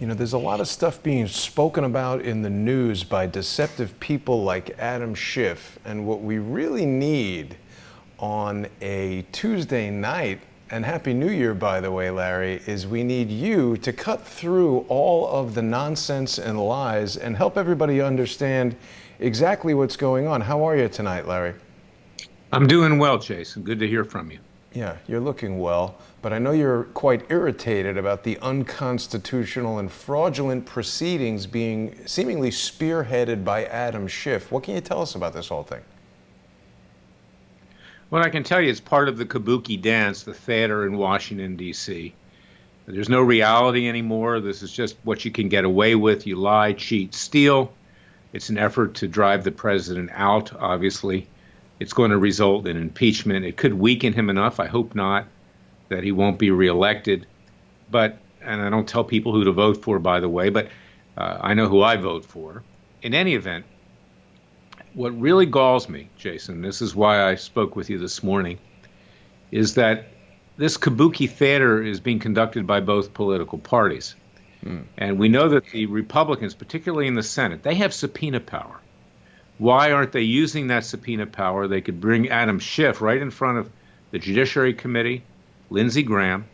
You know, there's a lot of stuff being spoken about in the news by deceptive people like Adam Schiff, and what we really need on a Tuesday night, and Happy New Year, by the way, Larry, is we need you to cut through all of the nonsense and lies and help everybody understand exactly what's going on. How are you tonight, Larry? I'm doing well, Jason. Good to hear from you. Yeah, you're looking well, but I know you're quite irritated about the unconstitutional and fraudulent proceedings being seemingly spearheaded by Adam Schiff. What can you tell us about this whole thing? Well, I can tell you it's part of the kabuki dance, the theater in Washington, D.C. There's no reality anymore. This is just what you can get away with. You lie, cheat, steal. It's an effort to drive the president out, obviously. It's going to result in impeachment. It could weaken him enough, I hope not, that he won't be reelected. But, and I don't tell people who to vote for, by the way, but I know who I vote for. In any event, what really galls me, Jason, this is why I spoke with you this morning, is that this kabuki theater is being conducted by both political parties. And we know that the Republicans, particularly in the Senate, they have subpoena power. Why aren't they using that subpoena power? They could bring Adam Schiff right in front of the Judiciary Committee, Lindsey Graham,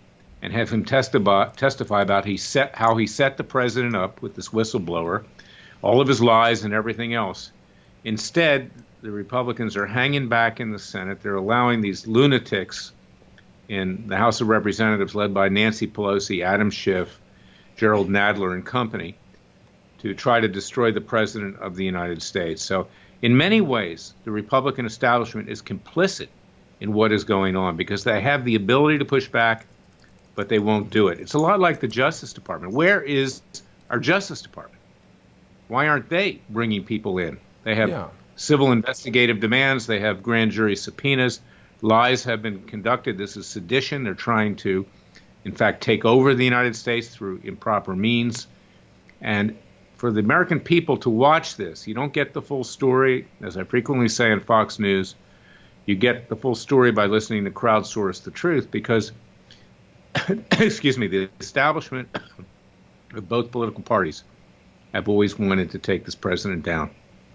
and have him testify about how he set the president up with this whistleblower, all of his lies and everything else. Instead, the Republicans are hanging back in the Senate. They're allowing these lunatics in the House of Representatives, led by Nancy Pelosi, Adam Schiff, Gerald Nadler, and company, to try to destroy the president of the United States. So in many ways, the Republican establishment is complicit in what is going on because they have the ability to push back, but they won't do it. It's a lot like the Justice Department. Where is our Justice Department? Why aren't they bringing people in? They have civil investigative demands. They have grand jury subpoenas. Lies have been conducted. This is sedition. They're trying to, in fact, take over the United States through improper means. And for the American people to watch this, you don't get the full story, as I frequently say on Fox News. You get the full story by listening to Crowdsource the Truth because, excuse me, the establishment of both political parties have always wanted to take this president down.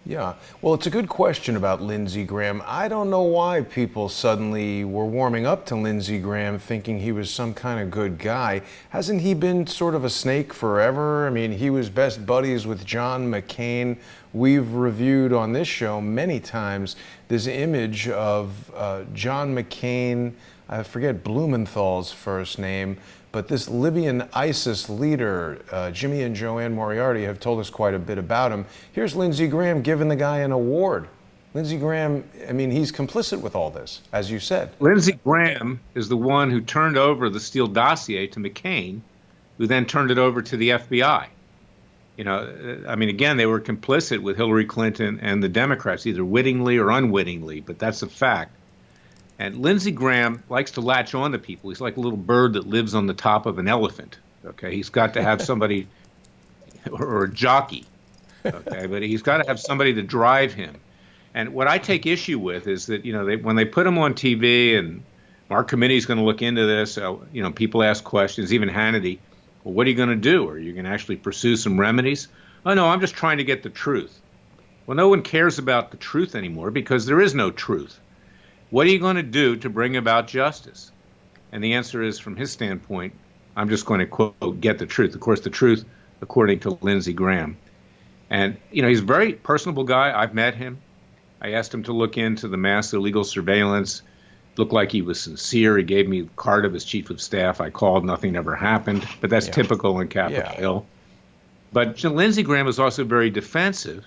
Yeah, well, it's a good question about Lindsey Graham. I don't know why people suddenly were warming up to Lindsey Graham thinking he was some kind of good guy. Hasn't he been sort of a snake forever? I mean, he was best buddies with John McCain. We've reviewed on this show many times this image of John McCain, I forget Blumenthal's first name, but this Libyan ISIS leader, Jimmy and Joanne Moriarty, have told us quite a bit about him. Here's Lindsey Graham giving the guy an award. Lindsey Graham, I mean, he's complicit with all this, as you said. Lindsey Graham is the one who turned over the Steele dossier to McCain, who then turned it over to the FBI. You know, I mean, again, they were complicit with Hillary Clinton and the Democrats, either wittingly or unwittingly, but that's a fact. And Lindsey Graham likes to latch on to people. He's like a little bird that lives on the top of an elephant. Okay, he's got to have somebody, or a jockey. Okay, but he's got to have somebody to drive him. And what I take issue with is that, you know, when they put him on TV and our committee is going to look into this, you know, people ask questions, even Hannity. Well, what are you going to do? Are you going to actually pursue some remedies? Oh, no, I'm just trying to get the truth. Well, no one cares about the truth anymore because there is no truth. What are you going to do to bring about justice? And the answer is, from his standpoint, I'm just going to, quote, get the truth. Of course, the truth, according to Lindsey Graham. And, you know, he's a very personable guy. I've met him. I asked him to look into the mass illegal surveillance. Looked like he was sincere. He gave me the card of his chief of staff. I called. Nothing ever happened. But that's typical in Capitol Hill. But you know, Lindsey Graham is also very defensive,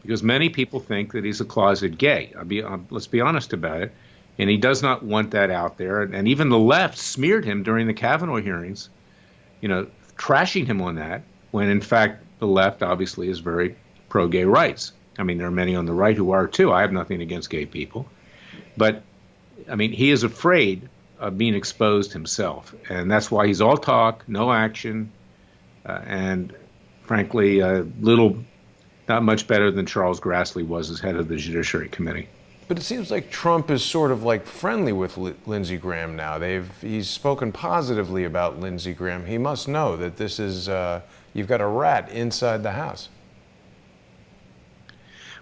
because many people think that he's a closet gay. Let's be honest about it. And he does not want that out there. And even the left smeared him during the Kavanaugh hearings, you know, trashing him on that, when in fact the left obviously is very pro-gay rights. I mean, there are many on the right who are too. I have nothing against gay people. But, I mean, he is afraid of being exposed himself. And that's why he's all talk, no action, and frankly, not much better than Charles Grassley was as head of the Judiciary Committee. But it seems like Trump is sort of like friendly with Lindsey Graham now. He's spoken positively about Lindsey Graham. He must know that this is, you've got a rat inside the house.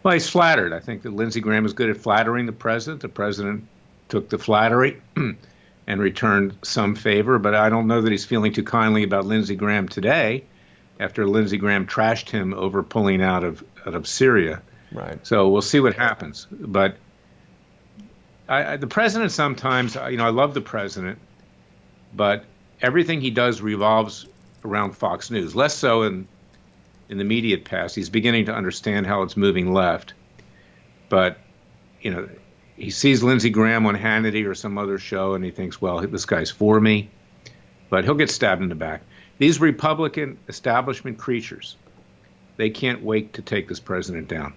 Well, he's flattered. I think that Lindsey Graham is good at flattering the president. The president took the flattery and returned some favor, but I don't know that he's feeling too kindly about Lindsey Graham today after Lindsey Graham trashed him over pulling out of Syria. Right. So we'll see what happens. But the president sometimes, I love the president, but everything he does revolves around Fox News, less so in the immediate past. He's beginning to understand how it's moving left. But, he sees Lindsey Graham on Hannity or some other show and he thinks, well, this guy's for me. But he'll get stabbed in the back. These Republican establishment creatures, they can't wait to take this president down.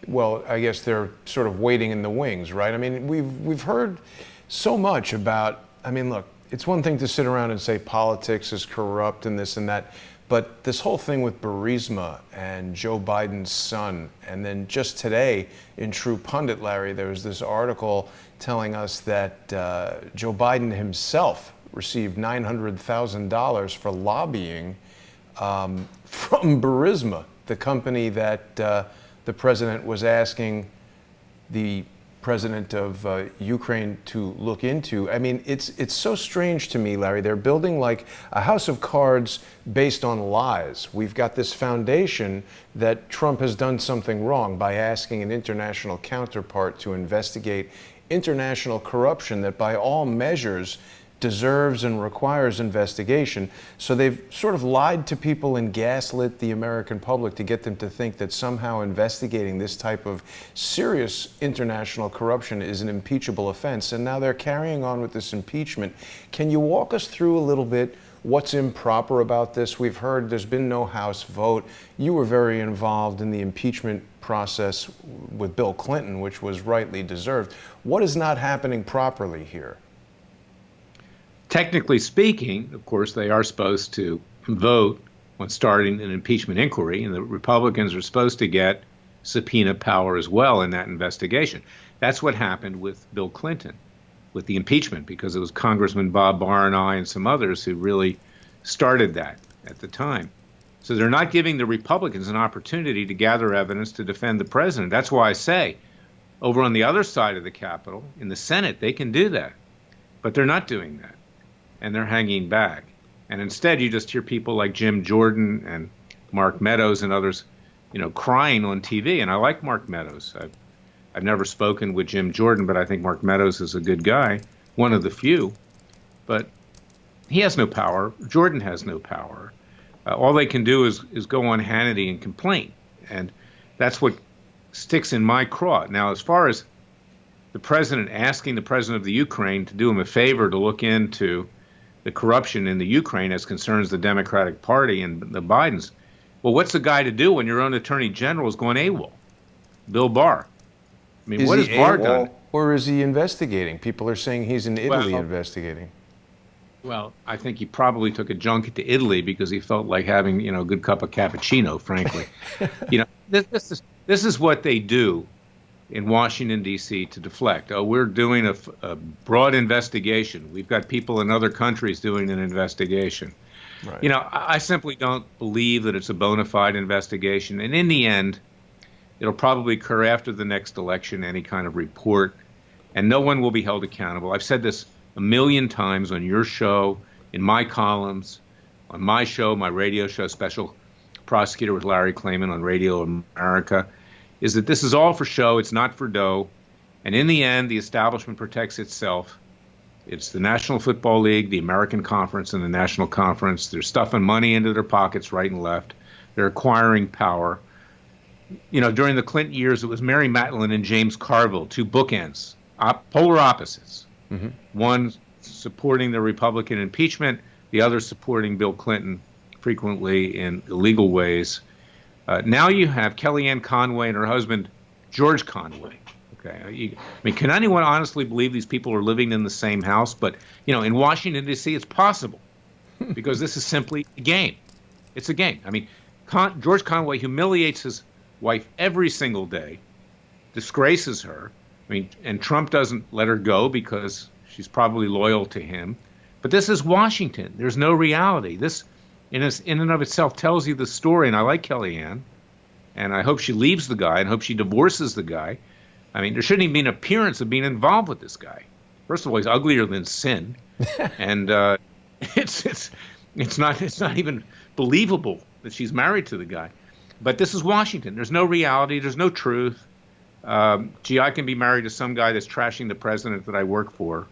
Well, I guess they're sort of waiting in the wings, right? I mean, we've heard so much about, look, it's one thing to sit around and say politics is corrupt and this and that, but this whole thing with Burisma and Joe Biden's son, and then just today in True Pundit, Larry, there was this article telling us that Joe Biden himself received $900,000 for lobbying from Burisma, the company that the president was asking the president of Ukraine to look into. I mean, it's so strange to me, Larry. They're building like a house of cards based on lies. We've got this foundation that Trump has done something wrong by asking an international counterpart to investigate international corruption that by all measures deserves and requires investigation. So they've sort of lied to people and gaslit the American public to get them to think that somehow investigating this type of serious international corruption is an impeachable offense. And now they're carrying on with this impeachment. Can you walk us through a little bit what's improper about this? We've heard there's been no House vote. You were very involved in the impeachment process with Bill Clinton, which was rightly deserved. What is not happening properly here? Technically speaking, of course, they are supposed to vote on starting an impeachment inquiry, and the Republicans are supposed to get subpoena power as well in that investigation. That's what happened with Bill Clinton, with the impeachment, because it was Congressman Bob Barr and I and some others who really started that at the time. So they're not giving the Republicans an opportunity to gather evidence to defend the president. That's why I say, over on the other side of the Capitol, in the Senate, they can do that. But they're not doing that. And they're hanging back. And instead, you just hear people like Jim Jordan and Mark Meadows and others, crying on TV. And I like Mark Meadows. I've never spoken with Jim Jordan, but I think Mark Meadows is a good guy, one of the few. But he has no power. Jordan has no power. All they can do is go on Hannity and complain. And that's what sticks in my craw. Now, as far as the president asking the president of the Ukraine to do him a favor to look into the corruption in the Ukraine as concerns the Democratic Party and the Bidens. Well, what's the guy to do when your own attorney general is going AWOL? Bill Barr. I mean, what has Barr done? Or is he investigating? People are saying he's in Italy investigating. Well, I think he probably took a junket to Italy because he felt like having, a good cup of cappuccino, frankly. This is what they do in Washington, D.C. to deflect. Oh, we're doing a broad investigation. We've got people in other countries doing an investigation. Right. I simply don't believe that it's a bona fide investigation. And in the end, it'll probably occur after the next election, any kind of report, and no one will be held accountable. I've said this a million times on your show, in my columns, on my show, my radio show, Special Prosecutor with Larry Klayman on Radio America, is that this is all for show, it's not for dough. And in the end, the establishment protects itself. It's the National Football League, the American Conference, and the National Conference. They're stuffing money into their pockets right and left. They're acquiring power. During the Clinton years, it was Mary Matlin and James Carville, two bookends, polar opposites. Mm-hmm. One supporting the Republican impeachment, the other supporting Bill Clinton, frequently in illegal ways. Now you have Kellyanne Conway and her husband, George Conway. Okay, can anyone honestly believe these people are living in the same house? But, in Washington, D.C., it's possible because this is simply a game. It's a game. George Conway humiliates his wife every single day, disgraces her, I mean, and Trump doesn't let her go because she's probably loyal to him. But this is Washington. There's no reality. This, in and of itself, tells you the story. And I like Kellyanne, and I hope she leaves the guy, and hope she divorces the guy. I mean, there shouldn't even be an appearance of being involved with this guy. First of all, he's uglier than sin, and it's not even believable that she's married to the guy. But this is Washington. There's no reality. There's no truth. Gee, I can be married to some guy that's trashing the president that I work for,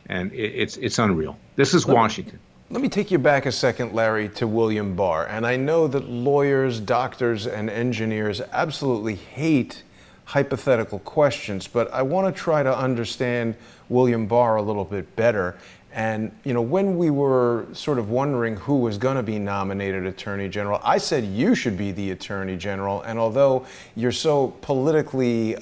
and it's unreal. This is Washington. Let me take you back a second, Larry, to William Barr. And I know that lawyers, doctors, and engineers absolutely hate hypothetical questions, but I want to try to understand William Barr a little bit better. And, you know, when we were sort of wondering who was going to be nominated Attorney General, I said you should be the Attorney General. And although you're so politically,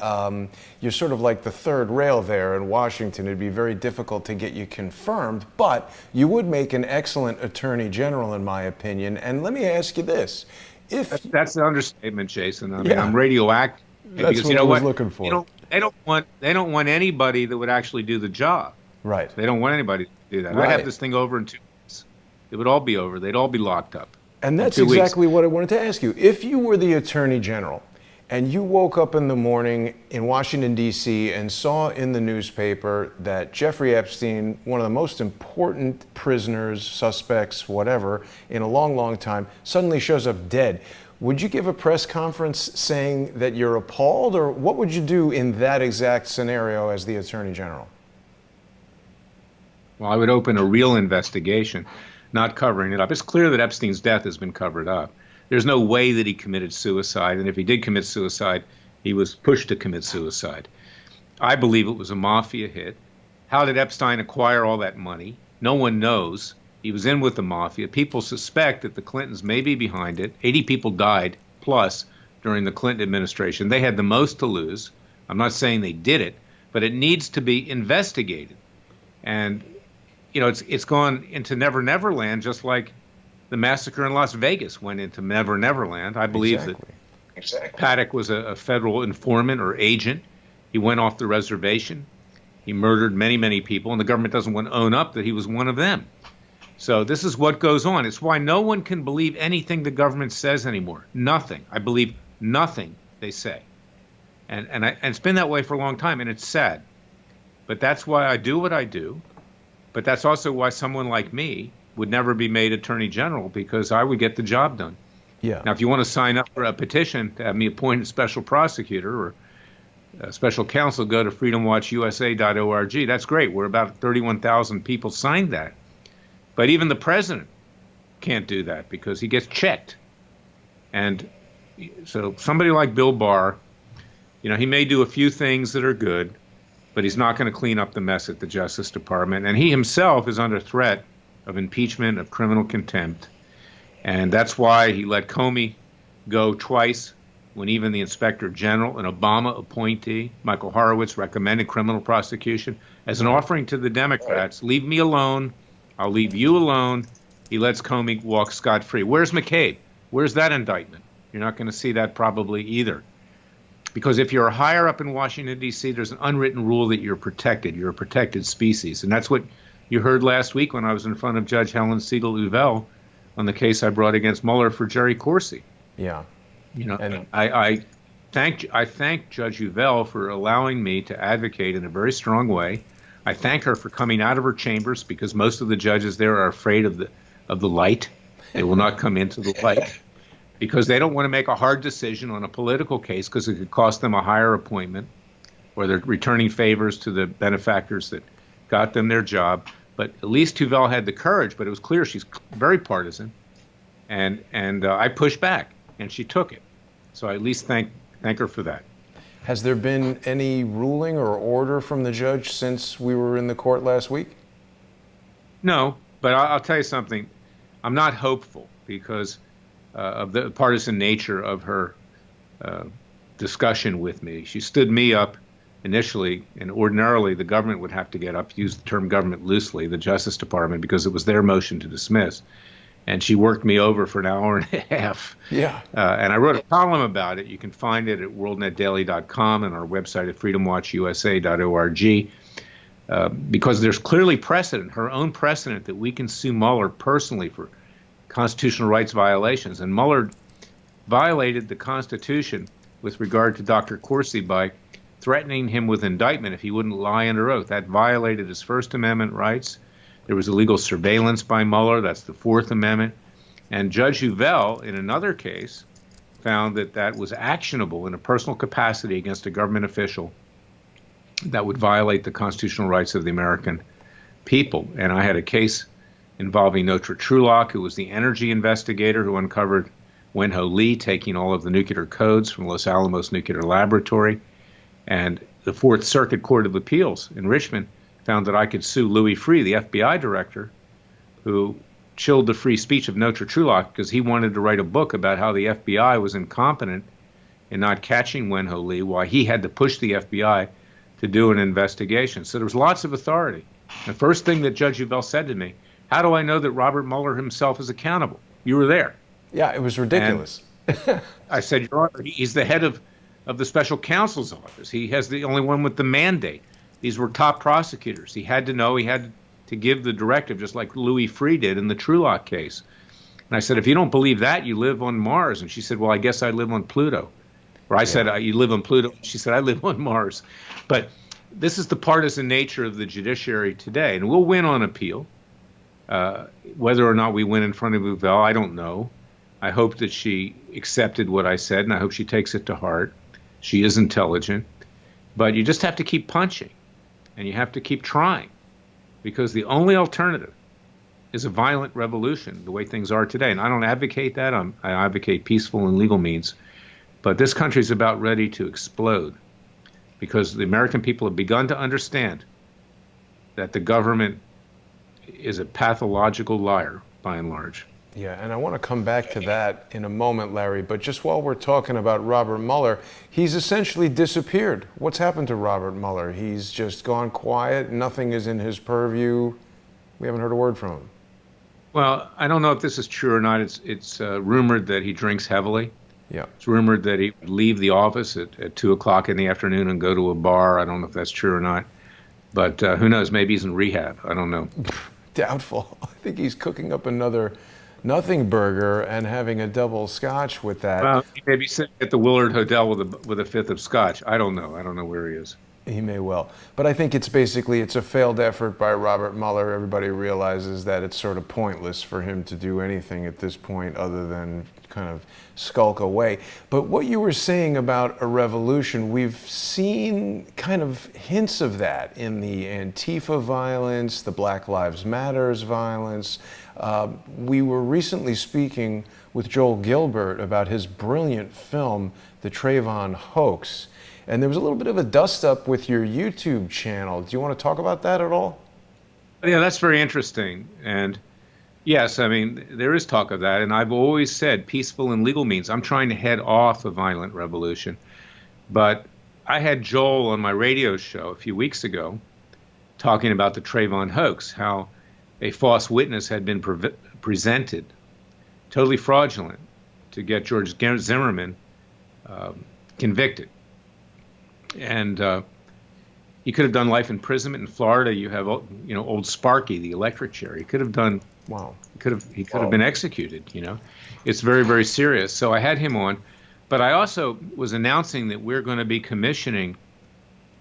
you're sort of like the third rail there in Washington, it'd be very difficult to get you confirmed. But you would make an excellent Attorney General, in my opinion. And let me ask you this. That's the understatement, Jason. I mean, I'm radioactive. That's because what you know I was what? looking for. They don't want anybody that would actually do the job. Right. They don't want anybody to do that. Right. I'd have this thing over in 2 weeks. It would all be over. They'd all be locked up. And that's exactly what I wanted to ask you. If you were the Attorney General and you woke up in the morning in Washington, D.C. and saw in the newspaper that Jeffrey Epstein, one of the most important prisoners, suspects, whatever, in a long, long time, suddenly shows up dead, would you give a press conference saying that you're appalled, or what would you do in that exact scenario as the Attorney General? Well, I would open a real investigation, not covering it up. It's clear that Epstein's death has been covered up. There's no way that he committed suicide, and if he did commit suicide, he was pushed to commit suicide. I believe it was a mafia hit. How did Epstein acquire all that money? No one knows. He was in with the mafia. People suspect that the Clintons may be behind it. 80 people died plus during the Clinton administration. They had the most to lose. I'm not saying they did it, but it needs to be investigated. And you know, it's gone into Never Never Land, just like the massacre in Las Vegas went into Never Never Land. I believe that Paddock was a federal informant or agent. He went off the reservation. He murdered many, many people, and the government doesn't want to own up that he was one of them. So this is what goes on. It's why no one can believe anything the government says anymore. Nothing. I believe nothing they say. And it's been that way for a long time, and it's sad. But that's why I do what I do. But that's also why someone like me would never be made Attorney General, because I would get the job done. Yeah. Now, if you want to sign up for a petition to have me appointed special prosecutor or special counsel, go to freedomwatchusa.org. That's great. We're about 31,000 people signed that. But even the president can't do that because he gets checked. And so somebody like Bill Barr, you know, he may do a few things that are good, but he's not going to clean up the mess at the Justice Department. And he himself is under threat of impeachment, of criminal contempt. And that's why he let Comey go twice when even the Inspector General, an Obama appointee, Michael Horowitz, recommended criminal prosecution as an offering to the Democrats. Leave me alone. I'll leave you alone. He lets Comey walk scot-free. Where's McCabe? Where's that indictment? You're not going to see that probably either. Because if you're higher up in Washington, D.C., there's an unwritten rule that you're protected. You're a protected species. And that's what you heard last week when I was in front of Judge Helen Siegel-Uvel on the case I brought against Mueller for Jerry Corsi. Yeah. You know, and I thank Judge Uvel for allowing me to advocate in a very strong way. I thank her for coming out of her chambers, because most of the judges there are afraid of the light. They will not come into the light, because they don't want to make a hard decision on a political case because it could cost them a higher appointment, or they're returning favors to the benefactors that got them their job. But at least Uvel had the courage, but it was clear she's very partisan, and I pushed back, and she took it. So I at least thank her for that. Has there been any ruling or order from the judge since we were in the court last week? No, but I'll tell you something. I'm not hopeful because of the partisan nature of her discussion with me. She stood me up initially, and ordinarily the government would have to get up, use the term government loosely, the Justice Department, because it was their motion to dismiss. and she worked me over for an hour and a half. Yeah. And I wrote a column about it. You can find it at worldnetdaily.com and our website at freedomwatchusa.org. Because there's clearly precedent, her own precedent, that we can sue Mueller personally for constitutional rights violations. And Mueller violated the Constitution with regard to Dr. Corsi by threatening him with indictment if he wouldn't lie under oath. That violated his First Amendment rights. There was illegal surveillance by Mueller. That's the Fourth Amendment. And Judge Uvell, in another case, found that that was actionable in a personal capacity against a government official that would violate the constitutional rights of the American people. And I had a case involving Notre Trulock, who was the energy investigator who uncovered Wenho Lee taking all of the nuclear codes from Los Alamos Nuclear Laboratory. And the Fourth Circuit Court of Appeals in Richmond found that I could sue Louis Freeh, the FBI director, who chilled the free speech of Notre Trulock because he wanted to write a book about how the FBI was incompetent in not catching Wenho Lee, why he had to push the FBI to do an investigation. So there was lots of authority. The first thing that Judge Uvell said to me, how do I know that Robert Mueller himself is accountable? You were there. Yeah, it was ridiculous. I said, Your Honor, he's the head of the special counsel's office. He has the only one with the mandate. These were top prosecutors. He had to know, he had to give the directive, just like Louis Freeh did in the Trulock case. And I said, if you don't believe that, you live on Mars. And she said, well, I guess I live on Pluto. Or I said, you live on Pluto. She said, I live on Mars. But this is the partisan nature of the judiciary today. And we'll win on appeal. Whether or not we win in front of Uvell, I don't know. I hope that she accepted what I said, and I hope she takes it to heart. She is intelligent. But you just have to keep punching, and you have to keep trying, because the only alternative is a violent revolution, the way things are today. And I don't advocate that. I advocate peaceful and legal means. But this country is about ready to explode, because the American people have begun to understand that the government is a pathological liar, by and large. Yeah, and I want to come back to that in a moment, Larry, but just while we're talking about Robert Mueller, he's essentially disappeared. What's happened to Robert Mueller? He's just gone quiet, nothing is in his purview. We haven't heard a word from him. Well, I don't know if this is true or not. It's rumored that he drinks heavily. Yeah. It's rumored that he would leave the office at 2 o'clock in the afternoon and go to a bar. I don't know if that's true or not. But who knows? Maybe he's in rehab. I don't know. Doubtful. I think he's cooking up another nothing burger and having a double scotch with that. Well, he may be sitting at the Willard Hotel with a fifth of scotch. I don't know. I don't know where he is. He may well. But I think it's a failed effort by Robert Mueller. Everybody realizes that it's sort of pointless for him to do anything at this point other than kind of skulk away. But what you were saying about a revolution, we've seen kind of hints of that in the Antifa violence, the Black Lives Matters violence. We were recently speaking with Joel Gilbert about his brilliant film, The Trayvon Hoax. And there was a little bit of a dust-up with your YouTube channel. Do you want to talk about that at all? Yeah, that's very interesting. And yes, I mean, there is talk of that. And I've always said peaceful and legal means. I'm trying to head off a violent revolution. But I had Joel on my radio show a few weeks ago talking about the Trayvon hoax, how a false witness had been presented, totally fraudulent, to get George Zimmerman convicted. And he could have done life imprisonment in Florida. You have, old Sparky, the electric chair. He could have done. Wow. He could have been executed. It's very, very serious. So I had him on, but I also was announcing that we're going to be commissioning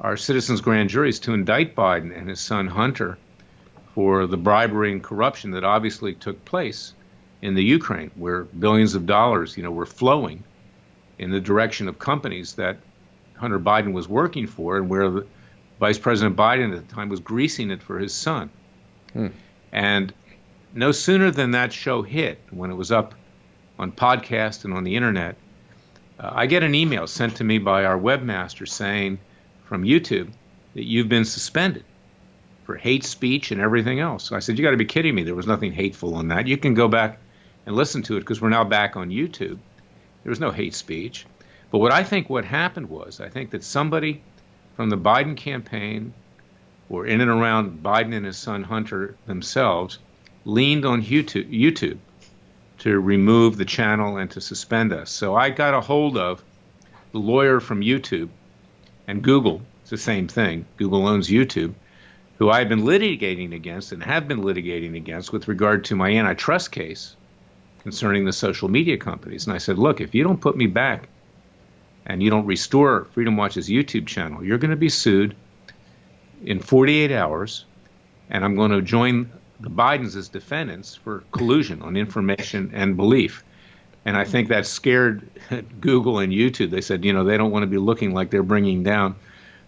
our citizens' grand juries to indict Biden and his son Hunter for the bribery and corruption that obviously took place in the Ukraine, where billions of dollars, were flowing in the direction of companies that Hunter Biden was working for, and where the Vice President Biden at the time was greasing it for his son. And no sooner than that show hit, when it was up on podcast and on the internet, I get an email sent to me by our webmaster saying from YouTube that you've been suspended for hate speech and everything else. So I said, you got to be kidding me. There was nothing hateful on that. You can go back and listen to it, because we're now back on YouTube. There was no hate speech. But what happened was, I think that somebody from the Biden campaign, or in and around Biden and his son Hunter themselves, leaned on YouTube to remove the channel and to suspend us. So I got a hold of the lawyer from YouTube and Google. It's the same thing. Google owns YouTube, who I've been litigating against and have been litigating against with regard to my antitrust case concerning the social media companies. And I said, look, if you don't put me back and you don't restore Freedom Watch's YouTube channel, you're going to be sued in 48 hours, and I'm going to join the Bidens as defendants for collusion on information and belief. And I think that scared Google and YouTube. They said, they don't want to be looking like they're bringing down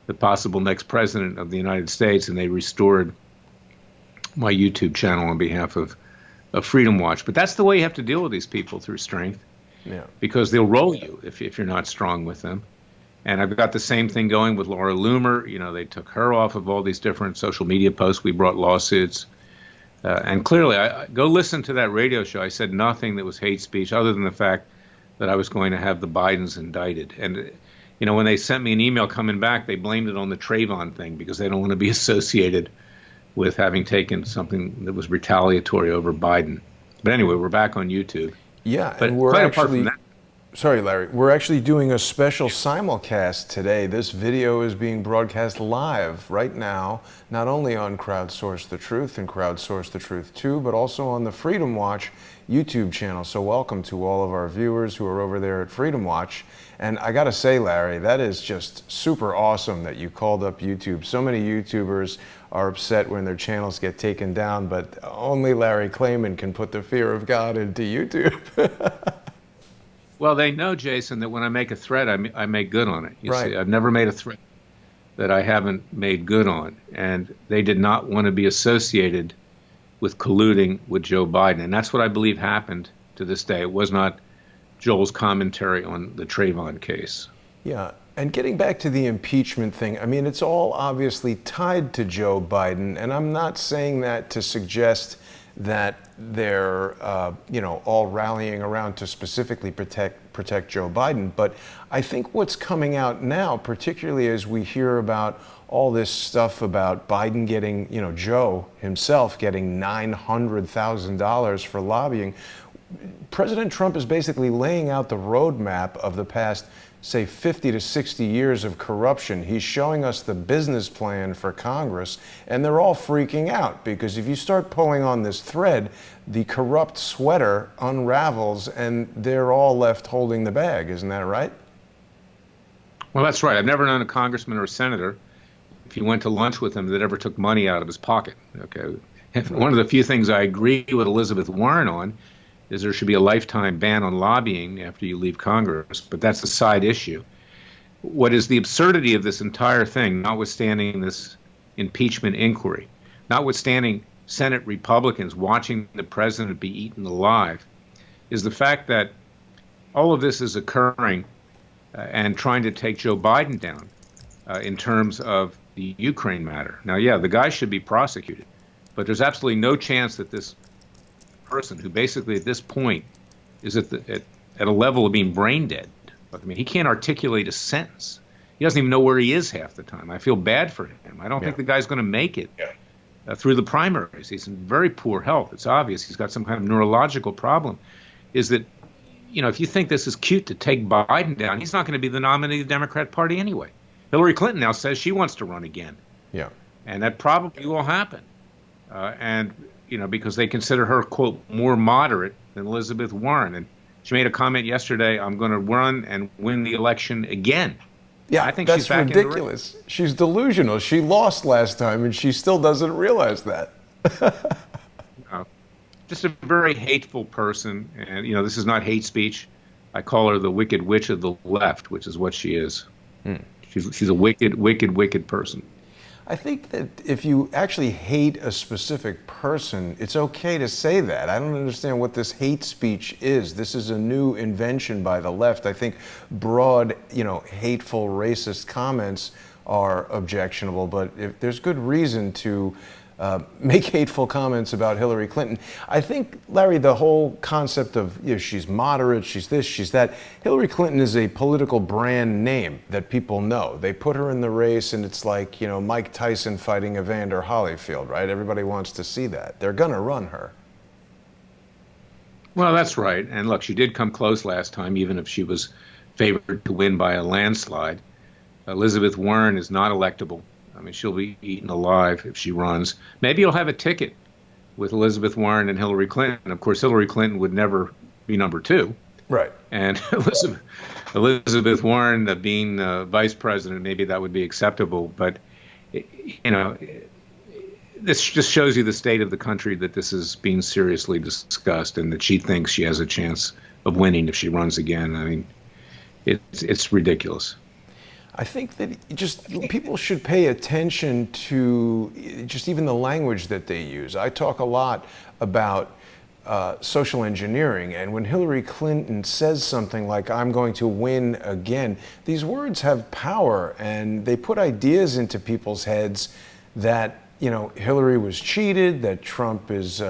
the possible next president of the United States, and they restored my YouTube channel on behalf of Freedom Watch. But that's the way you have to deal with these people, through strength, because they'll roll you if you're not strong with them. And I've got the same thing going with Laura Loomer. They took her off of all these different social media posts. We brought lawsuits. And clearly, go listen to that radio show. I said nothing that was hate speech other than the fact that I was going to have the Bidens indicted. And, when they sent me an email coming back, they blamed it on the Trayvon thing because they don't want to be associated with having taken something that was retaliatory over Biden. But anyway, we're back on YouTube. Yeah, but and we're quite actually, apart from that, sorry, Larry, we're actually doing a special simulcast today. This video is being broadcast live right now, not only on Crowdsource the Truth and Crowdsource the Truth 2, but also on the Freedom Watch YouTube channel. So welcome to all of our viewers who are over there at Freedom Watch. And I got to say, Larry, that is just super awesome that you called up YouTube. So many YouTubers are upset when their channels get taken down, but only Larry Klayman can put the fear of God into YouTube. Well, they know, Jason, that when I make a threat, I make good on it. You Right. see, I've never made a threat that I haven't made good on. And they did not want to be associated with colluding with Joe Biden. And that's what I believe happened to this day. It was not Joel's commentary on the Trayvon case. Yeah, and getting back to the impeachment thing, I mean, it's all obviously tied to Joe Biden, and I'm not saying that to suggest that they're, all rallying around to specifically protect Joe Biden. But I think what's coming out now, particularly as we hear about all this stuff about Biden getting, Joe himself getting $900,000 for lobbying, President Trump is basically laying out the roadmap of the past, say, 50 to 60 years of corruption. He's showing us the business plan for Congress, and they're all freaking out because if you start pulling on this thread, the corrupt sweater unravels and they're all left holding the bag. Isn't that right? Well, that's right. I've never known a congressman or a senator, if you went to lunch with him, that ever took money out of his pocket. Okay. And one of the few things I agree with Elizabeth Warren on is there should be a lifetime ban on lobbying after you leave Congress, but that's a side issue. What is the absurdity of this entire thing, notwithstanding this impeachment inquiry, notwithstanding Senate Republicans watching the president be eaten alive, is the fact that all of this is occurring and trying to take Joe Biden down in terms of the Ukraine matter. Now, yeah, the guy should be prosecuted, but there's absolutely no chance that this person, who basically at this point is at a level of being brain dead. I mean, he can't articulate a sentence. He doesn't even know where he is half the time. I feel bad for him. I don't think the guy's going to make it through the primaries. He's in very poor health. It's obvious he's got some kind of neurological problem. Is that, if you think this is cute to take Biden down, he's not going to be the nominee of the Democrat Party anyway. Hillary Clinton now says she wants to run again. Yeah. And that probably will happen. Because they consider her, quote, more moderate than Elizabeth Warren. And she made a comment yesterday, I'm going to run and win the election again. Yeah, I think that's she's back ridiculous. She's delusional. She lost last time, and she still doesn't realize that. Just a very hateful person. And, this is not hate speech. I call her the wicked witch of the left, which is what she is. She's a wicked, wicked, wicked person. I think that if you actually hate a specific person, it's okay to say that. I don't understand what this hate speech is. This is a new invention by the left. I think broad, hateful, racist comments are objectionable, but if there's good reason to make hateful comments about Hillary Clinton. I think, Larry, the whole concept of she's moderate, she's this, she's that. Hillary Clinton is a political brand name that people know. They put her in the race, and it's like Mike Tyson fighting Evander Holyfield, right? Everybody wants to see that. They're gonna run her. Well, that's right. And look, she did come close last time, even if she was favored to win by a landslide. Elizabeth Warren is not electable. I mean, she'll be eaten alive if she runs. Maybe you'll have a ticket with Elizabeth Warren and Hillary Clinton. Of course, Hillary Clinton would never be number two. Right. And Elizabeth Warren being vice president, maybe that would be acceptable. But, you know, this just shows you the state of the country, that this is being seriously discussed and that she thinks she has a chance of winning if she runs again. I mean, it's ridiculous. I think that just people should pay attention to just even the language that they use. I talk a lot about social engineering, and when Hillary Clinton says something like, "I'm going to win again," these words have power, and they put ideas into people's heads that, you know, Hillary was cheated, that Trump is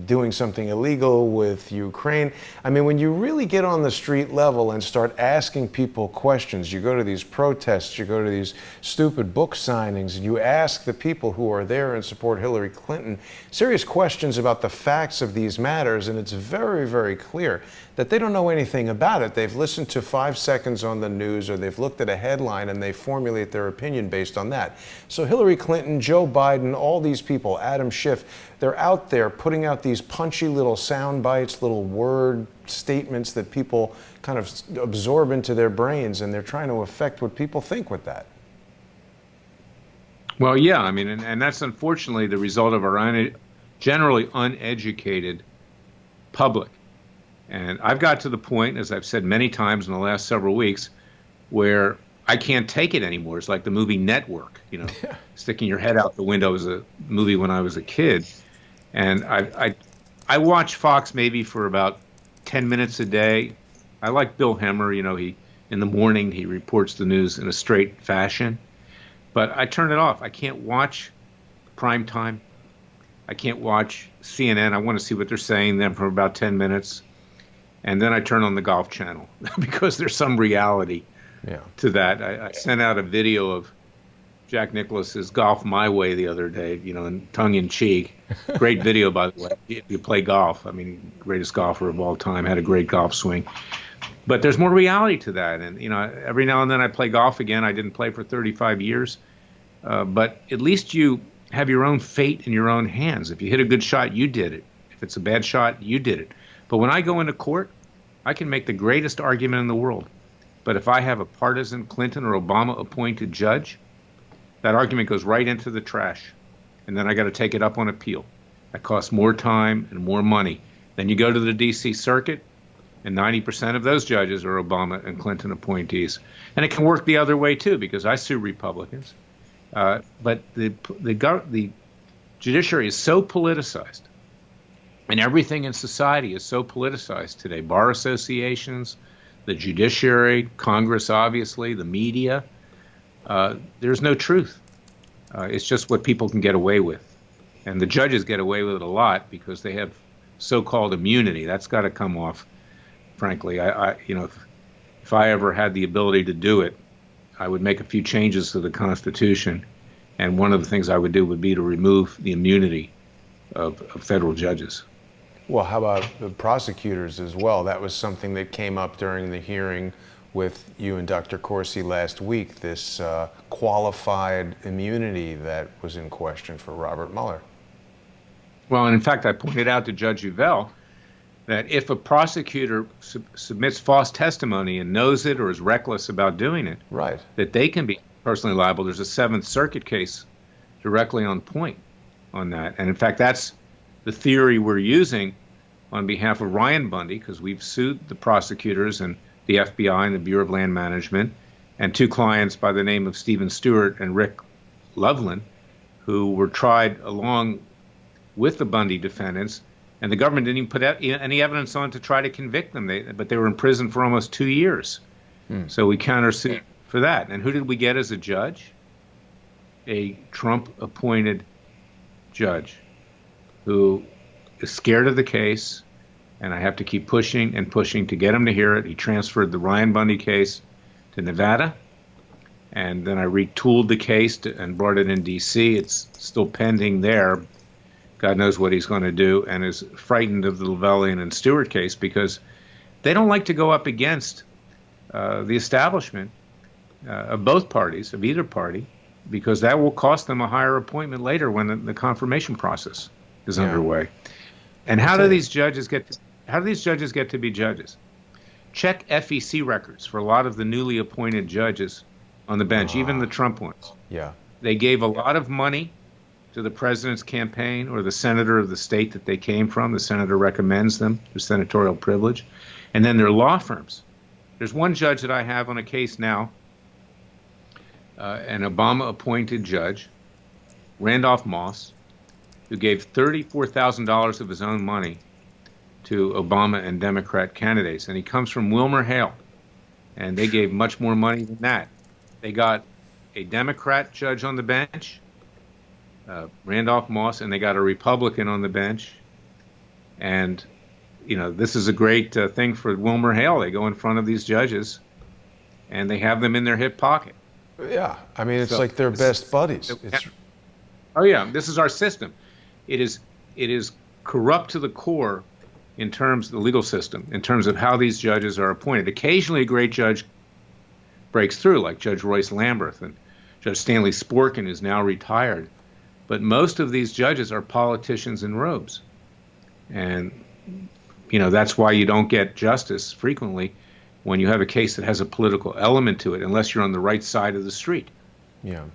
doing something illegal with Ukraine. I mean, when you really get on the street level and start asking people questions, you go to these protests, you go to these stupid book signings, and you ask the people who are there and support Hillary Clinton serious questions about the facts of these matters, and it's very, very clear that they don't know anything about it. They've listened to 5 seconds on the news, or they've looked at a headline and they formulate their opinion based on that. So Hillary Clinton, Joe Biden, all these people, Adam Schiff, they're out there putting out these punchy little sound bites, little word statements that people kind of absorb into their brains, and they're trying to affect what people think with that. Well, yeah, I mean, and that's unfortunately the result of our generally uneducated public. And I've got to the point, as I've said many times in the last several weeks, where I can't take it anymore. It's like the movie Network, you know, sticking your head out the window was a movie when I was a kid. And I watch Fox maybe for about 10 minutes a day. I like Bill Hemmer, you know, in the morning he reports the news in a straight fashion. But I turn it off. I can't watch prime time. I can't watch CNN. I want to see what they're saying then for about 10 minutes. And then I turn on the Golf Channel because there's some reality to that. I sent out a video of Jack Nicklaus's Golf My Way the other day, you know, in tongue in cheek. Great video, by the way. If you play golf, I mean, greatest golfer of all time, had a great golf swing. But there's more reality to that. And, you know, every now and then I play golf again. I didn't play for 35 years. But at least you have your own fate in your own hands. If you hit a good shot, you did it. If it's a bad shot, you did it. But when I go into court, I can make the greatest argument in the world. But if I have a partisan Clinton or Obama appointed judge, that argument goes right into the trash. And then I got to take it up on appeal. That costs more time and more money. Then you go to the D.C. Circuit, and 90% of those judges are Obama and Clinton appointees. And it can work the other way, too, because I sue Republicans. But the judiciary is so politicized. And everything in society is so politicized today. Bar associations, the judiciary, Congress, obviously, the media. There's no truth. It's just what people can get away with. And the judges get away with it a lot because they have so-called immunity. That's got to come off, frankly. You know, if I ever had the ability to do it, I would make a few changes to the Constitution. And one of the things I would do would be to remove the immunity of federal judges. Well, how about the prosecutors as well? That was something that came up during the hearing with you and Dr. Corsi last week, this qualified immunity that was in question for Robert Mueller. Well, and in fact, I pointed out to Judge Uvell that if a prosecutor submits false testimony and knows it or is reckless about doing it, right, that they can be personally liable. There's a Seventh Circuit case directly on point on that. And in fact, that's the theory we're using on behalf of Ryan Bundy, because we've sued the prosecutors and the FBI and the Bureau of Land Management and two clients by the name of Stephen Stewart and Rick Loveland, who were tried along with the Bundy defendants, and the government didn't even put any evidence on to try to convict them. But they were in prison for almost 2 years. So we countersued for that. And who did we get as a judge? A Trump-appointed judge who is scared of the case, and I have to keep pushing and pushing to get him to hear it. He transferred the Ryan Bundy case to Nevada, and then I retooled the case and brought it in D.C. It's still pending there God knows what he's going to do, and is frightened of the Llewellyn and Stewart case because they don't like to go up against the establishment of both parties, of either party, because that will cost them a higher appointment later when the confirmation process is underway. And how do these judges get to be judges? Check FEC records for a lot of the newly appointed judges on the bench, even the Trump ones. Yeah. They gave a lot of money to the president's campaign or the senator of the state that they came from. The senator recommends them for senatorial privilege. And then their law firms. There's one judge that I have on a case now, an Obama-appointed judge, Randolph Moss, who gave $34,000 of his own money to Obama and Democrat candidates. And he comes from WilmerHale, and they gave much more money than that. They got a Democrat judge on the bench, Randolph Moss, and they got a Republican on the bench. And, you know, this is a great thing for WilmerHale. They go in front of these judges, and they have them in their hip pocket. Yeah, I mean, it's like they're best buddies. Oh, yeah, this is our system. It is corrupt to the core in terms of the legal system, in terms of how these judges are appointed. Occasionally a great judge breaks through, like Judge Royce Lamberth and Judge Stanley Sporkin, who's now retired. But most of these judges are politicians in robes. And, you know, that's why you don't get justice frequently when you have a case that has a political element to it, unless you're on the right side of the street. Yeah.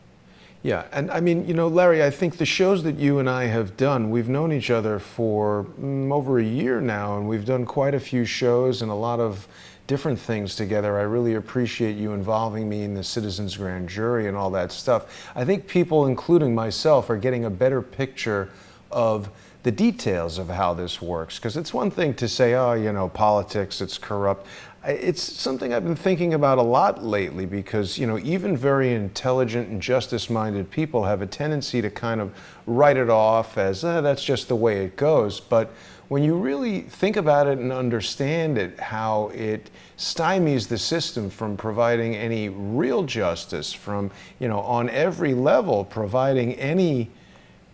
Yeah, and I mean, you know, Larry, I think the shows that you and I have done, we've known each other for over a year now, and we've done quite a few shows and a lot of different things together. I really appreciate you involving me in the Citizens Grand Jury and all that stuff. I think people, including myself, are getting a better picture of the details of how this works, because it's one thing to say, oh, you know, politics, it's corrupt. It's something I've been thinking about a lot lately, because, you know, even very intelligent and justice-minded people have a tendency to kind of write it off as, that's just the way it goes. But when you really think about it and understand it, how it stymies the system from providing any real justice, from, you know, on every level, providing any,